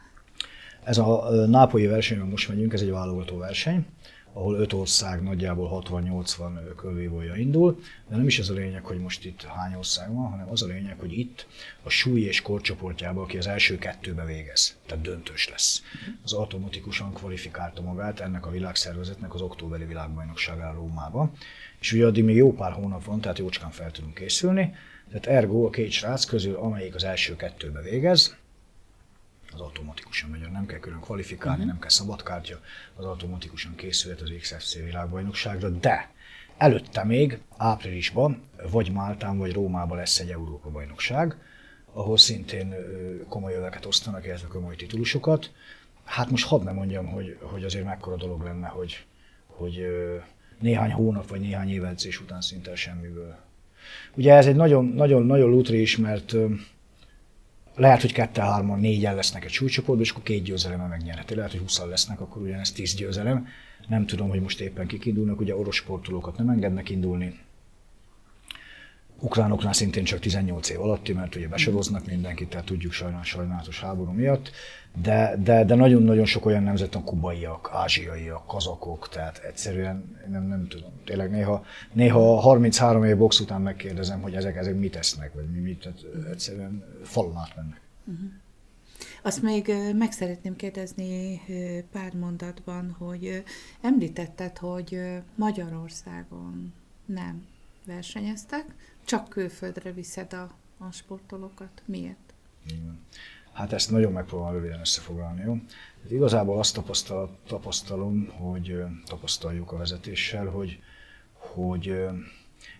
Ez a nápolyi versenyben most megyünk, ez egy válogató verseny, ahol 5 ország nagyjából 60-80 körvívója indul, de nem is ez a lényeg, hogy most itt hány ország van, hanem az a lényeg, hogy itt a súly és korcsoportjában, aki az első 2-be végez, tehát döntős lesz. Az automatikusan kvalifikálta magát ennek a világszervezetnek az októberi világbajnokságára Rómába, és ugye addig még jó pár hónap van, tehát jócskán fel tudunk készülni, tehát ergo a 2 srác közül, amelyik az első 2-be végez, az automatikusan megy, nem kell külön kvalifikálni, nem kell szabadkártya, az automatikusan készülhet az XFC világbajnokságra, de előtte még áprilisban vagy Máltán, vagy Rómában lesz egy Európa-bajnokság, ahol szintén komoly öveket osztanak, illetve komoly titulusokat. Hát most hadd ne mondjam, hogy azért mekkora dolog lenne, hogy néhány hónap vagy néhány év edzés után szinte semmiből. Ugye ez egy nagyon lutri is, mert lehet, hogy 2-3-an, 4-en lesznek egy súlycsoportban, és akkor 2 győzelemmel megnyerheti. Lehet, hogy 20 lesznek, akkor ugyanez 10 győzelem. Nem tudom, hogy most éppen kik indulnak, ugye orosz sportolókat nem engednek indulni. Ukránoknál szintén csak 18 év alatti, mert ugye besoroznak mindenkit, tehát tudjuk sajnálatos háború miatt. De nagyon-nagyon sok olyan nemzet, a kubaiak, ázsiaiak, kazakok, tehát egyszerűen nem tudom. Tényleg néha 33 év box után megkérdezem, hogy ezek mit esznek, vagy mit, tehát egyszerűen falon átmennek. Azt még meg szeretném kérdezni pár mondatban, hogy említetted, hogy Magyarországon nem versenyeztek, csak külföldre viszed a sportolókat. Miért? Igen. Hát ezt nagyon megpróbálom röviden összefoglalni, jó? Hát igazából azt tapasztalom, hogy tapasztaljuk a vezetéssel, hogy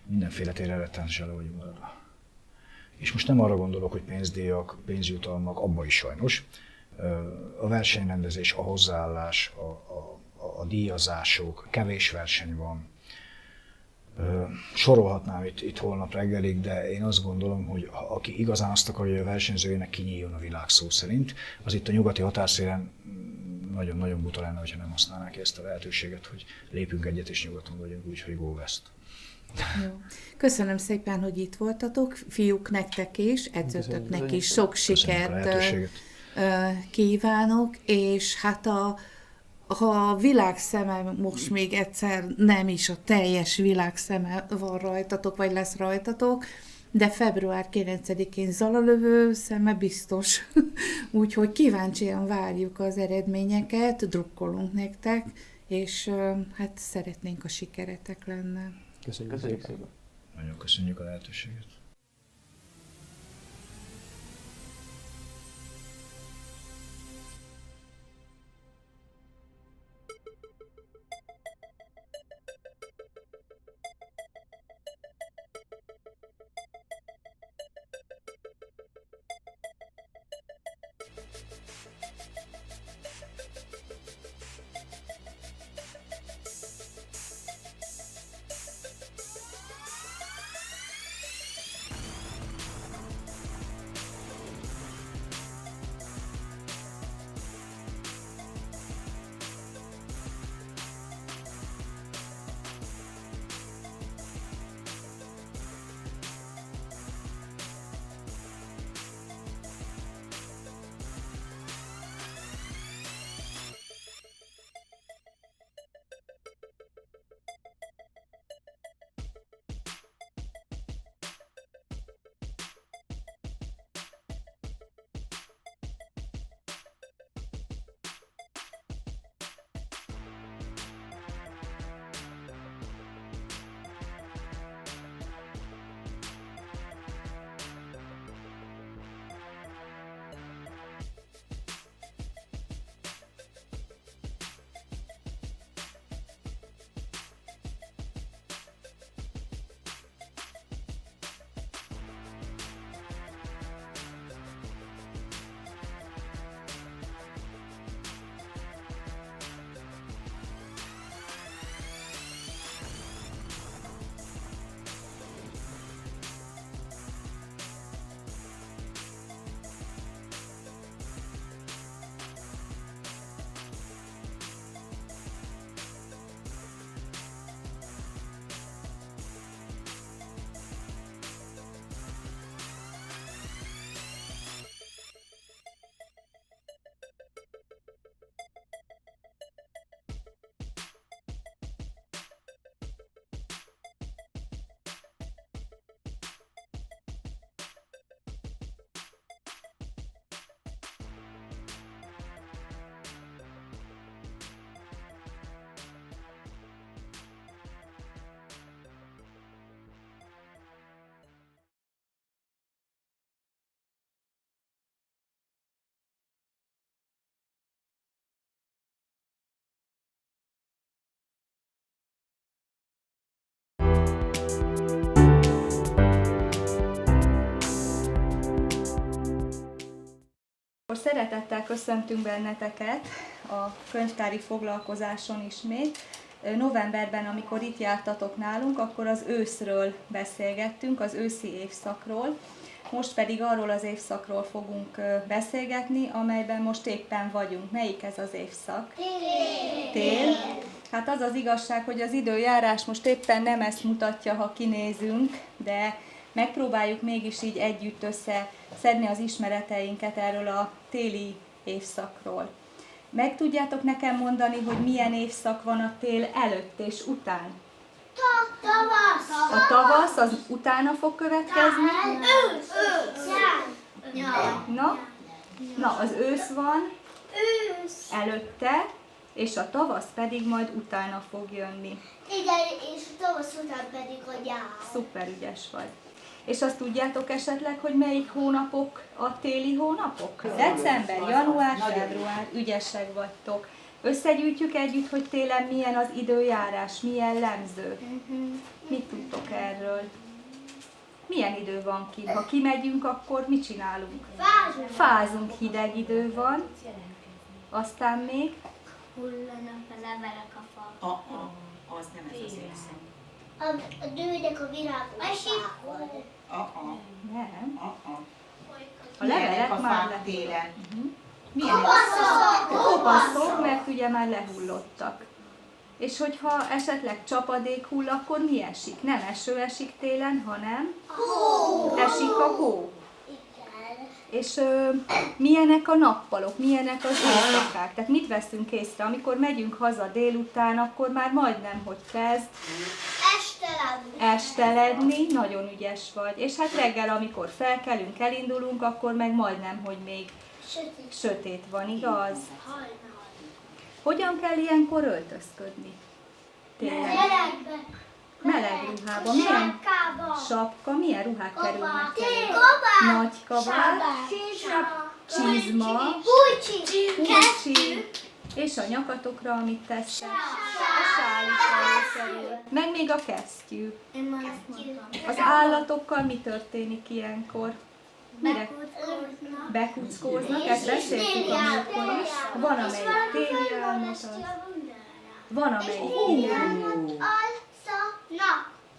mindenféle téren rettenetesen le vagyunk maradva. És most nem arra gondolok, hogy pénzdíjak, pénzjutalmak, abban is sajnos. A versenyrendezés, a hozzáállás, a díjazások, kevés verseny van. Sorolhatnám itt holnap reggelig, de én azt gondolom, hogy aki igazán azt akarja, hogy a versenyzőjének kinyíljon a világ szó szerint, az itt a nyugati határszélen nagyon-nagyon buta lenne, hogyha nem használnák ki ezt a lehetőséget, hogy lépünk egyet és nyugaton vagyunk, úgyhogy go west. Jó. Köszönöm szépen, hogy itt voltatok, fiúk, nektek is, edzőtöknek is sok sikert kívánok, és hát ha a világ szeme most még egyszer nem is a teljes világ szeme van rajtatok, vagy lesz rajtatok, de február 9-én Zalalövő szeme biztos. Úgyhogy kíváncsian várjuk az eredményeket, drukkolunk nektek, és hát szeretnénk a sikeretek lenne. Köszönjük szépen. Nagyon köszönjük a lehetőséget. Szeretettel köszöntünk benneteket a könyvtári foglalkozáson ismét. Novemberben, amikor itt jártatok nálunk, akkor az őszről beszélgettünk, az őszi évszakról. Most pedig arról az évszakról fogunk beszélgetni, amelyben most éppen vagyunk. Melyik ez az évszak? Tél. Hát az az igazság, hogy az időjárás most éppen nem ezt mutatja, ha kinézünk, de megpróbáljuk mégis így együtt összeszedni az ismereteinket erről a téli évszakról. Meg tudjátok nekem mondani, hogy milyen évszak van a tél előtt és után? Tavasz! A tavasz az utána fog következni? Na, az ősz van előtte, és a tavasz pedig majd utána fog jönni. Igen, és a tavasz után pedig a nyár. Szuper ügyes vagy. És azt tudjátok esetleg, hogy melyik hónapok a téli hónapok? December, január, február, ügyesek vagytok. Összegyűjtjük együtt, hogy télen milyen az időjárás, milyen jellemző. Mit tudtok erről? Milyen idő van ki? Ha kimegyünk, akkor mit csinálunk? Fázunk, hideg idő van. Aztán még? Hullanak a levelek a fa. Az nem ez az évszak. A dőnek a virágok. Nem. A Milyenek levelek a már fák télen? kopaszok, mert ugye már lehullottak. És hogyha esetleg csapadék hull, akkor mi esik? Nem eső esik télen, hanem esik a hó. És milyenek a nappalok, milyenek az éjszakák? Tehát mit veszünk észre? Amikor megyünk haza délután, akkor már majdnem, hogy kezd esteledni, nagyon ügyes vagy. És hát reggel, amikor felkelünk, elindulunk, akkor meg majdnem, hogy még sötét van, igaz? Hogyan kell ilyenkor öltözködni? Tényleg. Meleg ruhában. Milyen sapka, milyen ruhák kerülnek elő? Nagy kabát, csizma, pulcsi, és a nyakatokra, amit tesztek. A sál is előkerül. Meg még a kesztyű. Az állatokkal mi történik ilyenkor? Mire? Bekuckóznak, ezt beszéltük a múltkor is. Van amelyik téli álmot, van amelyik igen.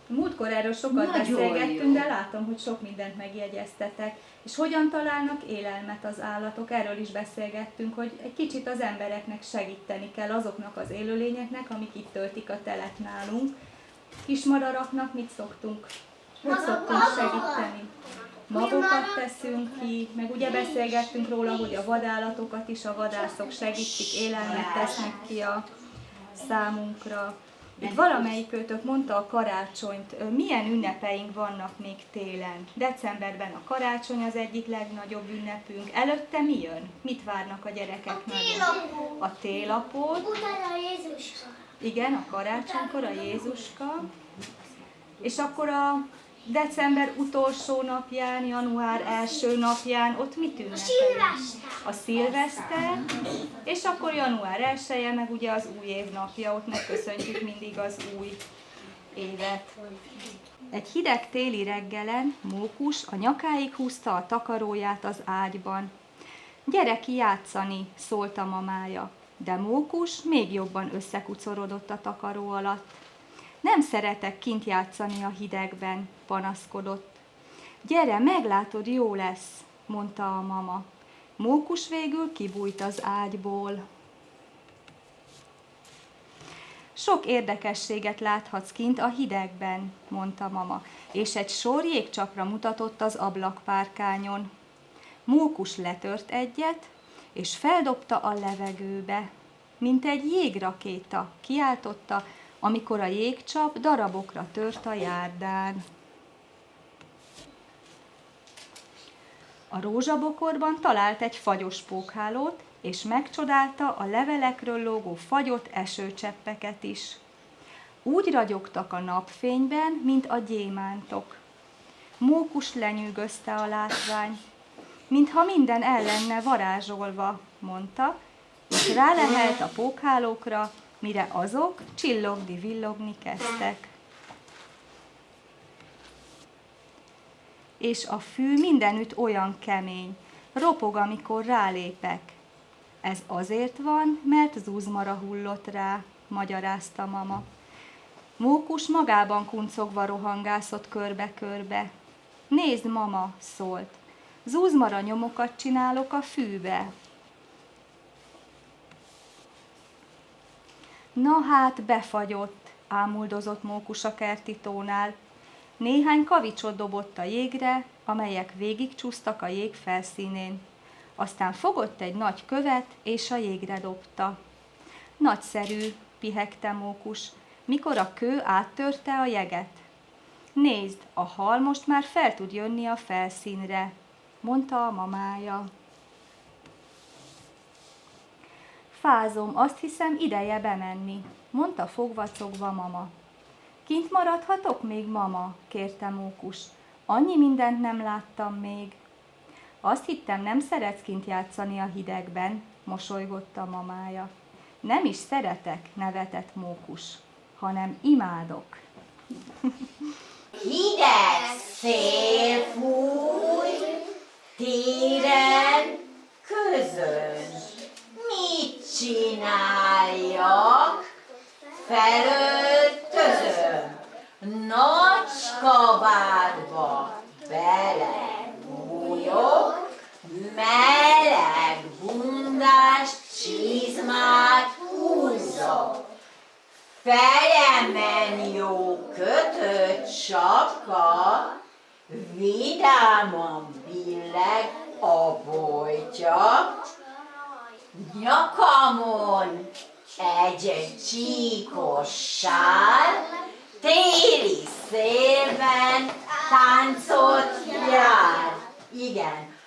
Múltkor erről sokat beszélgettünk, de látom, hogy sok mindent megjegyeztetek. És hogyan találnak élelmet az állatok? Erről is beszélgettünk, hogy egy kicsit az embereknek segíteni kell, azoknak az élőlényeknek, amik itt töltik a telet nálunk. Kismadaraknak mit szoktunk? Hogy szoktunk segíteni? Magokat teszünk ki, meg ugye beszélgettünk róla, hogy a vadállatokat is a vadászok segítik, élelmet tesznek ki a számunkra. Itt valamelyikőtök mondta a karácsonyt. Milyen ünnepeink vannak még télen? Decemberben a karácsony az egyik legnagyobb ünnepünk. Előtte mi jön? Mit várnak a gyerekek nagyon? A télapót. Utána a Jézuska. Igen, a karácsonykor a Jézuska. És akkor a december utolsó napján, január első napján, ott mit ünnepelünk? A szilveszter, és akkor január 1-je, meg ugye az új év napja, ott megköszöntjük mindig az új évet. Egy hideg téli reggelen Mókus a nyakáig húzta a takaróját az ágyban. Gyere ki játszani, szólta mamája, de Mókus még jobban összekucorodott a takaró alatt. Nem szeretek kint játszani a hidegben, panaszkodott. Gyere, meglátod, jó lesz, mondta a mama. Mókus végül kibújt az ágyból. Sok érdekességet láthatsz kint a hidegben, mondta mama, és egy sor jégcsapra mutatott az ablakpárkányon. Mókus letört egyet, és feldobta a levegőbe, mint egy jégrakéta, kiáltotta, amikor a jégcsap darabokra tört a járdán. A rózsabokorban talált egy fagyos pókhálót, és megcsodálta a levelekről lógó fagyott esőcseppeket is. Úgy ragyogtak a napfényben, mint a gyémántok. Mókus lenyűgözte a látvány, mintha minden el lenne varázsolva, mondta, és rálehelt a pókhálókra, mire azok csillogni-villogni kezdtek. És a fű mindenütt olyan kemény, Ropog, amikor rálépek. Ez azért van, mert zúzmara hullott rá, magyarázta mama. Mókus magában kuncogva rohangászott körbe-körbe. Nézd, mama, szólt. Zúzmara nyomokat csinálok a fűbe. Na hát, befagyott, ámuldozott Mókus a kertitónál. Néhány kavicsot dobott a jégre, amelyek végigcsúsztak a jég felszínén. Aztán fogott egy nagy követ, és a jégre dobta. Nagyszerű, pihegte Mókus, mikor a kő áttörte a jeget. Nézd, a hal most már fel tud jönni a felszínre, mondta a mamája. Fázom, azt hiszem, ideje bemenni, mondta fogvacogva mama. Kint maradhatok még, mama? Kérte Mókus. Annyi mindent nem láttam még. Azt hittem, nem szeretsz kint játszani a hidegben, mosolygott a mamája. Nem is szeretek, nevetett Mókus, hanem imádok. Hideg szél fúj, téren közös. Mit csináljak? Felöltözöm, nagy kabátba belebújok, meleg bundás csizmát húzok. Fejemen jó kötött sapka, vidáman billeg a bojtja, nyakamon egy csíkos sál, téli szélben táncot jár. Igen,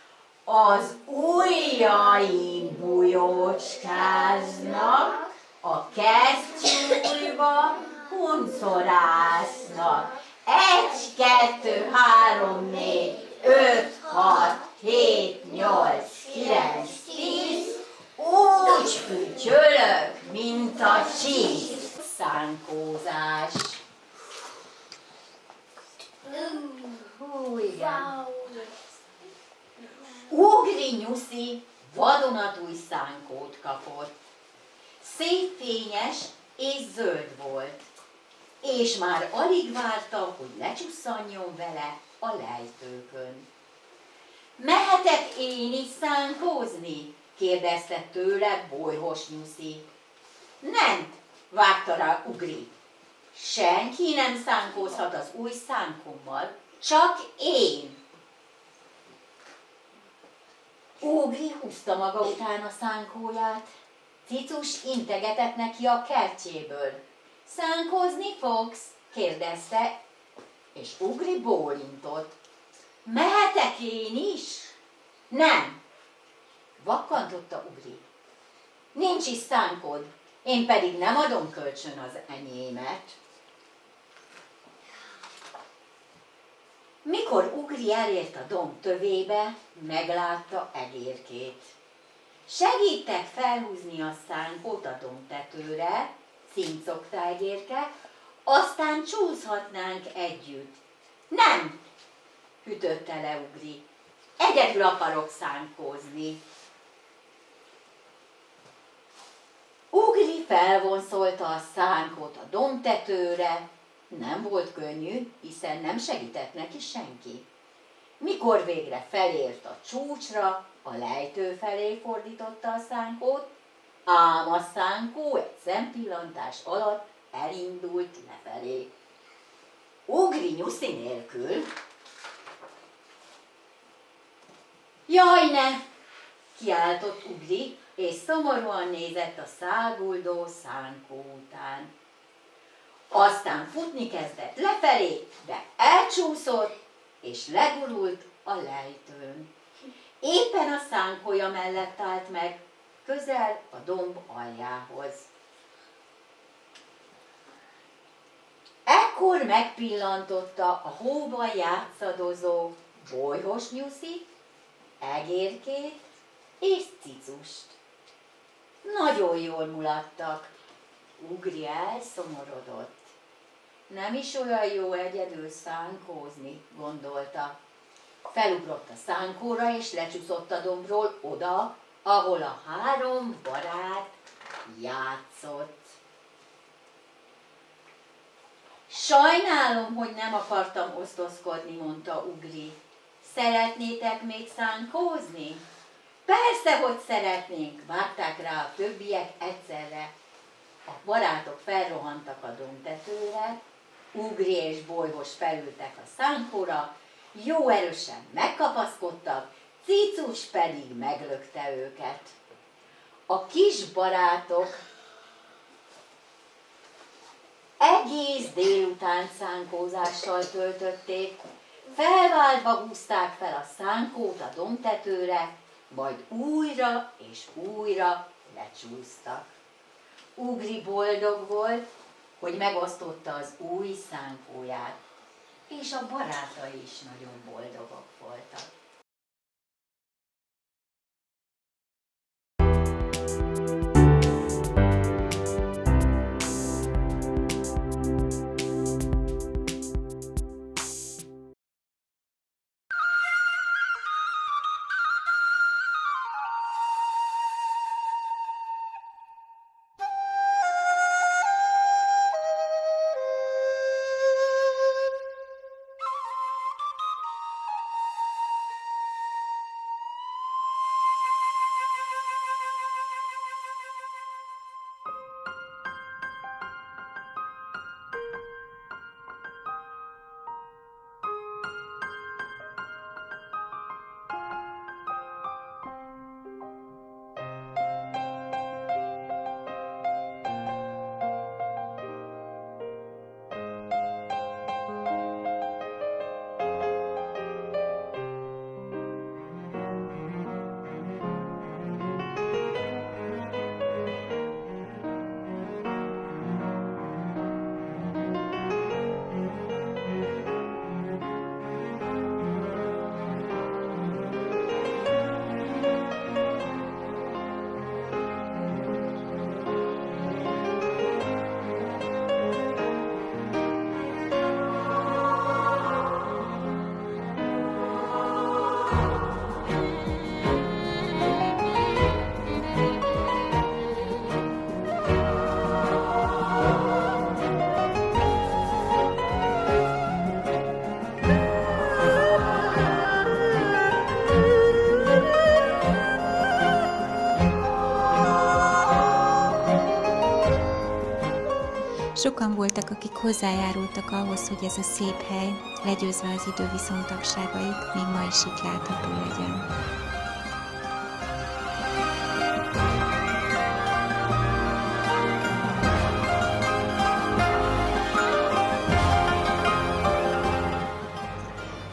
az ujjaim bujócskáznak, a kesztyújba huncorásznak. 1, 2, 3, 4, 5, 6, 7, 8, 9, 10, úgy fütyölök, mint a csíz. Szánkózás. Hú, igen. Ugri Nyuszi vadonatúj szánkót kapott. Szép fényes és zöld volt, és már alig várta, hogy lecsusszanjon vele a lejtőkön. Mehetek én is szánkózni? Kérdezte tőle Bolyhos Nyuszi. Nem, vágta rá Ugri. Senki nem szánkózhat az új szánkommal, csak én. Ugri húzta maga után a szánkóját. Cicus integetett neki a kertjéből. Szánkózni fogsz? Kérdezte, és Ugri bólintott. Mehetek én is? Nem, vakkantotta Ugri. Nincs is szánkod, én pedig nem adom kölcsön az enyémet. Mikor Ugri elért a domb tövébe, meglátta Egérkét. Segítek felhúzni a szánkót a dombtetőre, cincogta Egérke, aztán csúszhatnánk együtt. Nem, ütötte le Ugri. Egyedül akarok szánkózni. Ugri felvonszolta a szánkót a dombtetőre. Nem volt könnyű, hiszen nem segített neki senki. Mikor végre felért a csúcsra, a lejtő felé fordította a szánkót, ám a szánkó egy szempillantás alatt elindult lefelé. Ugri Nyuszi nélkül. Jaj, ne! Kiáltott Ugri, és szomorúan nézett a száguldó szánkó után. Aztán futni kezdett lefelé, de elcsúszott, és legurult a lejtőn. Éppen a szánkója mellett állt meg, közel a domb aljához. Ekkor megpillantotta a hóban játszadozó Bolyhos Nyuszi, Egérkét és Cicust. Nagyon jól mulattak. Ugri elszomorodott. Nem is olyan jó egyedül szánkózni, gondolta. Felugrott a szánkóra és lecsúszott a dombról oda, ahol a 3 barát játszott. Sajnálom, hogy nem akartam osztozkodni, mondta Ugri. Szeretnétek még szánkózni? Persze, hogy szeretnénk, vágták rá a többiek egyszerre. A barátok felrohantak a dombtetőre, Ugri és Bolyhos felültek a szánkóra, jó erősen megkapaszkodtak, Cicus pedig meglökte őket. A kis barátok egész délután szánkózással töltötték, felváltva húzták fel a szánkót a dombtetőre, majd újra és újra lecsúsztak. Ugri boldog volt, hogy megosztotta az új szánkóját, és a barátai is nagyon boldogok voltak. Sokan voltak, akik hozzájárultak ahhoz, hogy ez a szép hely, legyőzve az idő viszontagságait, még ma is itt látható legyen.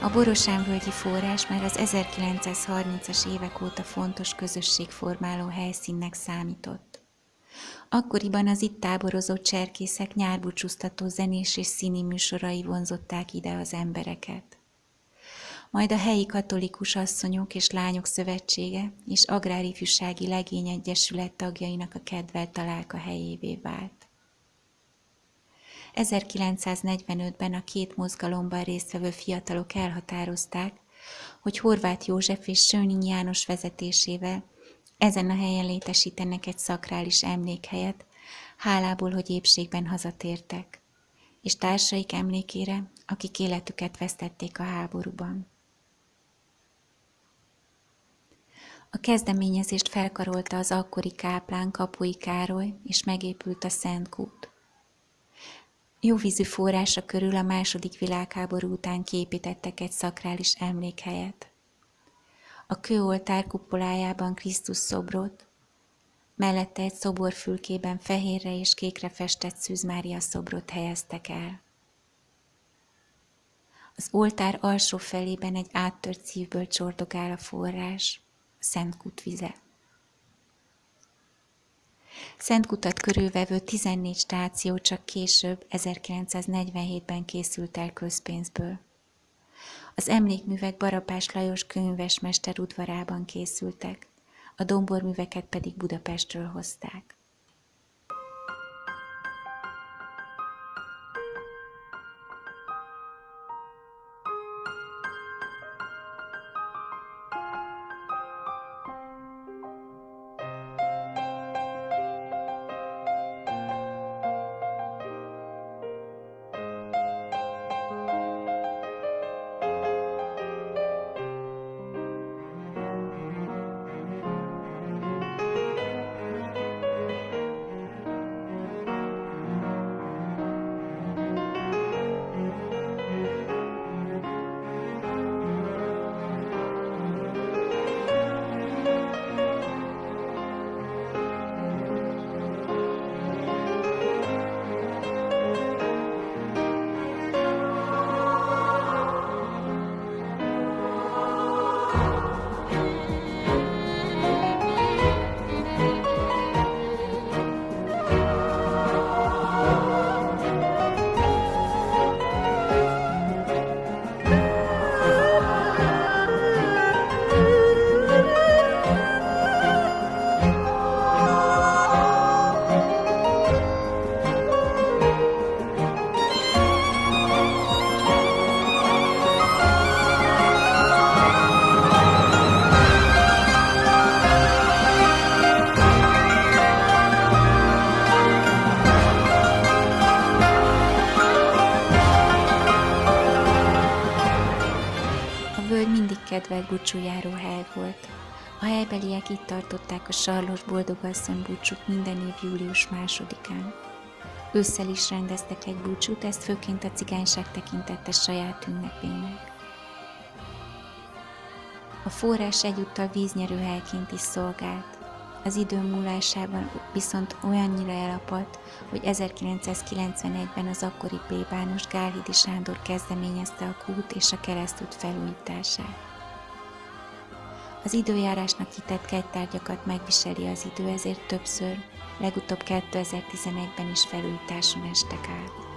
A Borosánvölgyi forrás már az 1930-as évek óta fontos közösségformáló helyszínnek számított. Akkoriban az itt táborozott cserkészek nyárbúcsúztató zenés és színi műsorai vonzották ide az embereket. Majd a helyi katolikus asszonyok és lányok szövetsége és agrárifjúsági legényegyesület tagjainak a kedvelt találka helyévé vált. 1945-ben a két mozgalomban résztvevő fiatalok elhatározták, hogy Horváth József és Sőnyi János vezetésével ezen a helyen létesítenek egy szakrális emlékhelyet, hálából, hogy épségben hazatértek, és társaik emlékére, akik életüket vesztették a háborúban. A kezdeményezést felkarolta az akkori káplán Kapui Károly, és megépült a Szent Kút. Jóvízű forrása körül a II. Világháború után kiépítettek egy szakrális emlékhelyet. A kőoltár kupolájában Krisztus szobrot, mellette egy szoborfülkében fehérre és kékre festett Szűz Mária szobrot helyeztek el. Az oltár alsó felében egy áttört szívből csordogál a forrás, a Szent Kút vize. Szent Kutat körülvevő 14 stáció csak később, 1947-ben készült el közpénzből. Az emlékművek Barabás Lajos könyvesmester udvarában készültek, a domborműveket pedig Budapestről hozták. kedvelt búcsújáró hely volt. A helybeliek itt tartották a sarlós boldogasszony búcsút minden év július 2-án. Ősszel is rendeztek egy búcsút, ezt főként a cigányság tekintette saját ünnepének. A forrás egyúttal víznyerő helyként is szolgált. Az idő múlásában viszont olyannyira elapadt, hogy 1991-ben az akkori plébános Gálhidi Sándor kezdeményezte a kút és a keresztút felújítását. Az időjárásnak kitett kegytárgyakat megviseli az idő, ezért többször, legutóbb 2011-ben is felújításon estek át.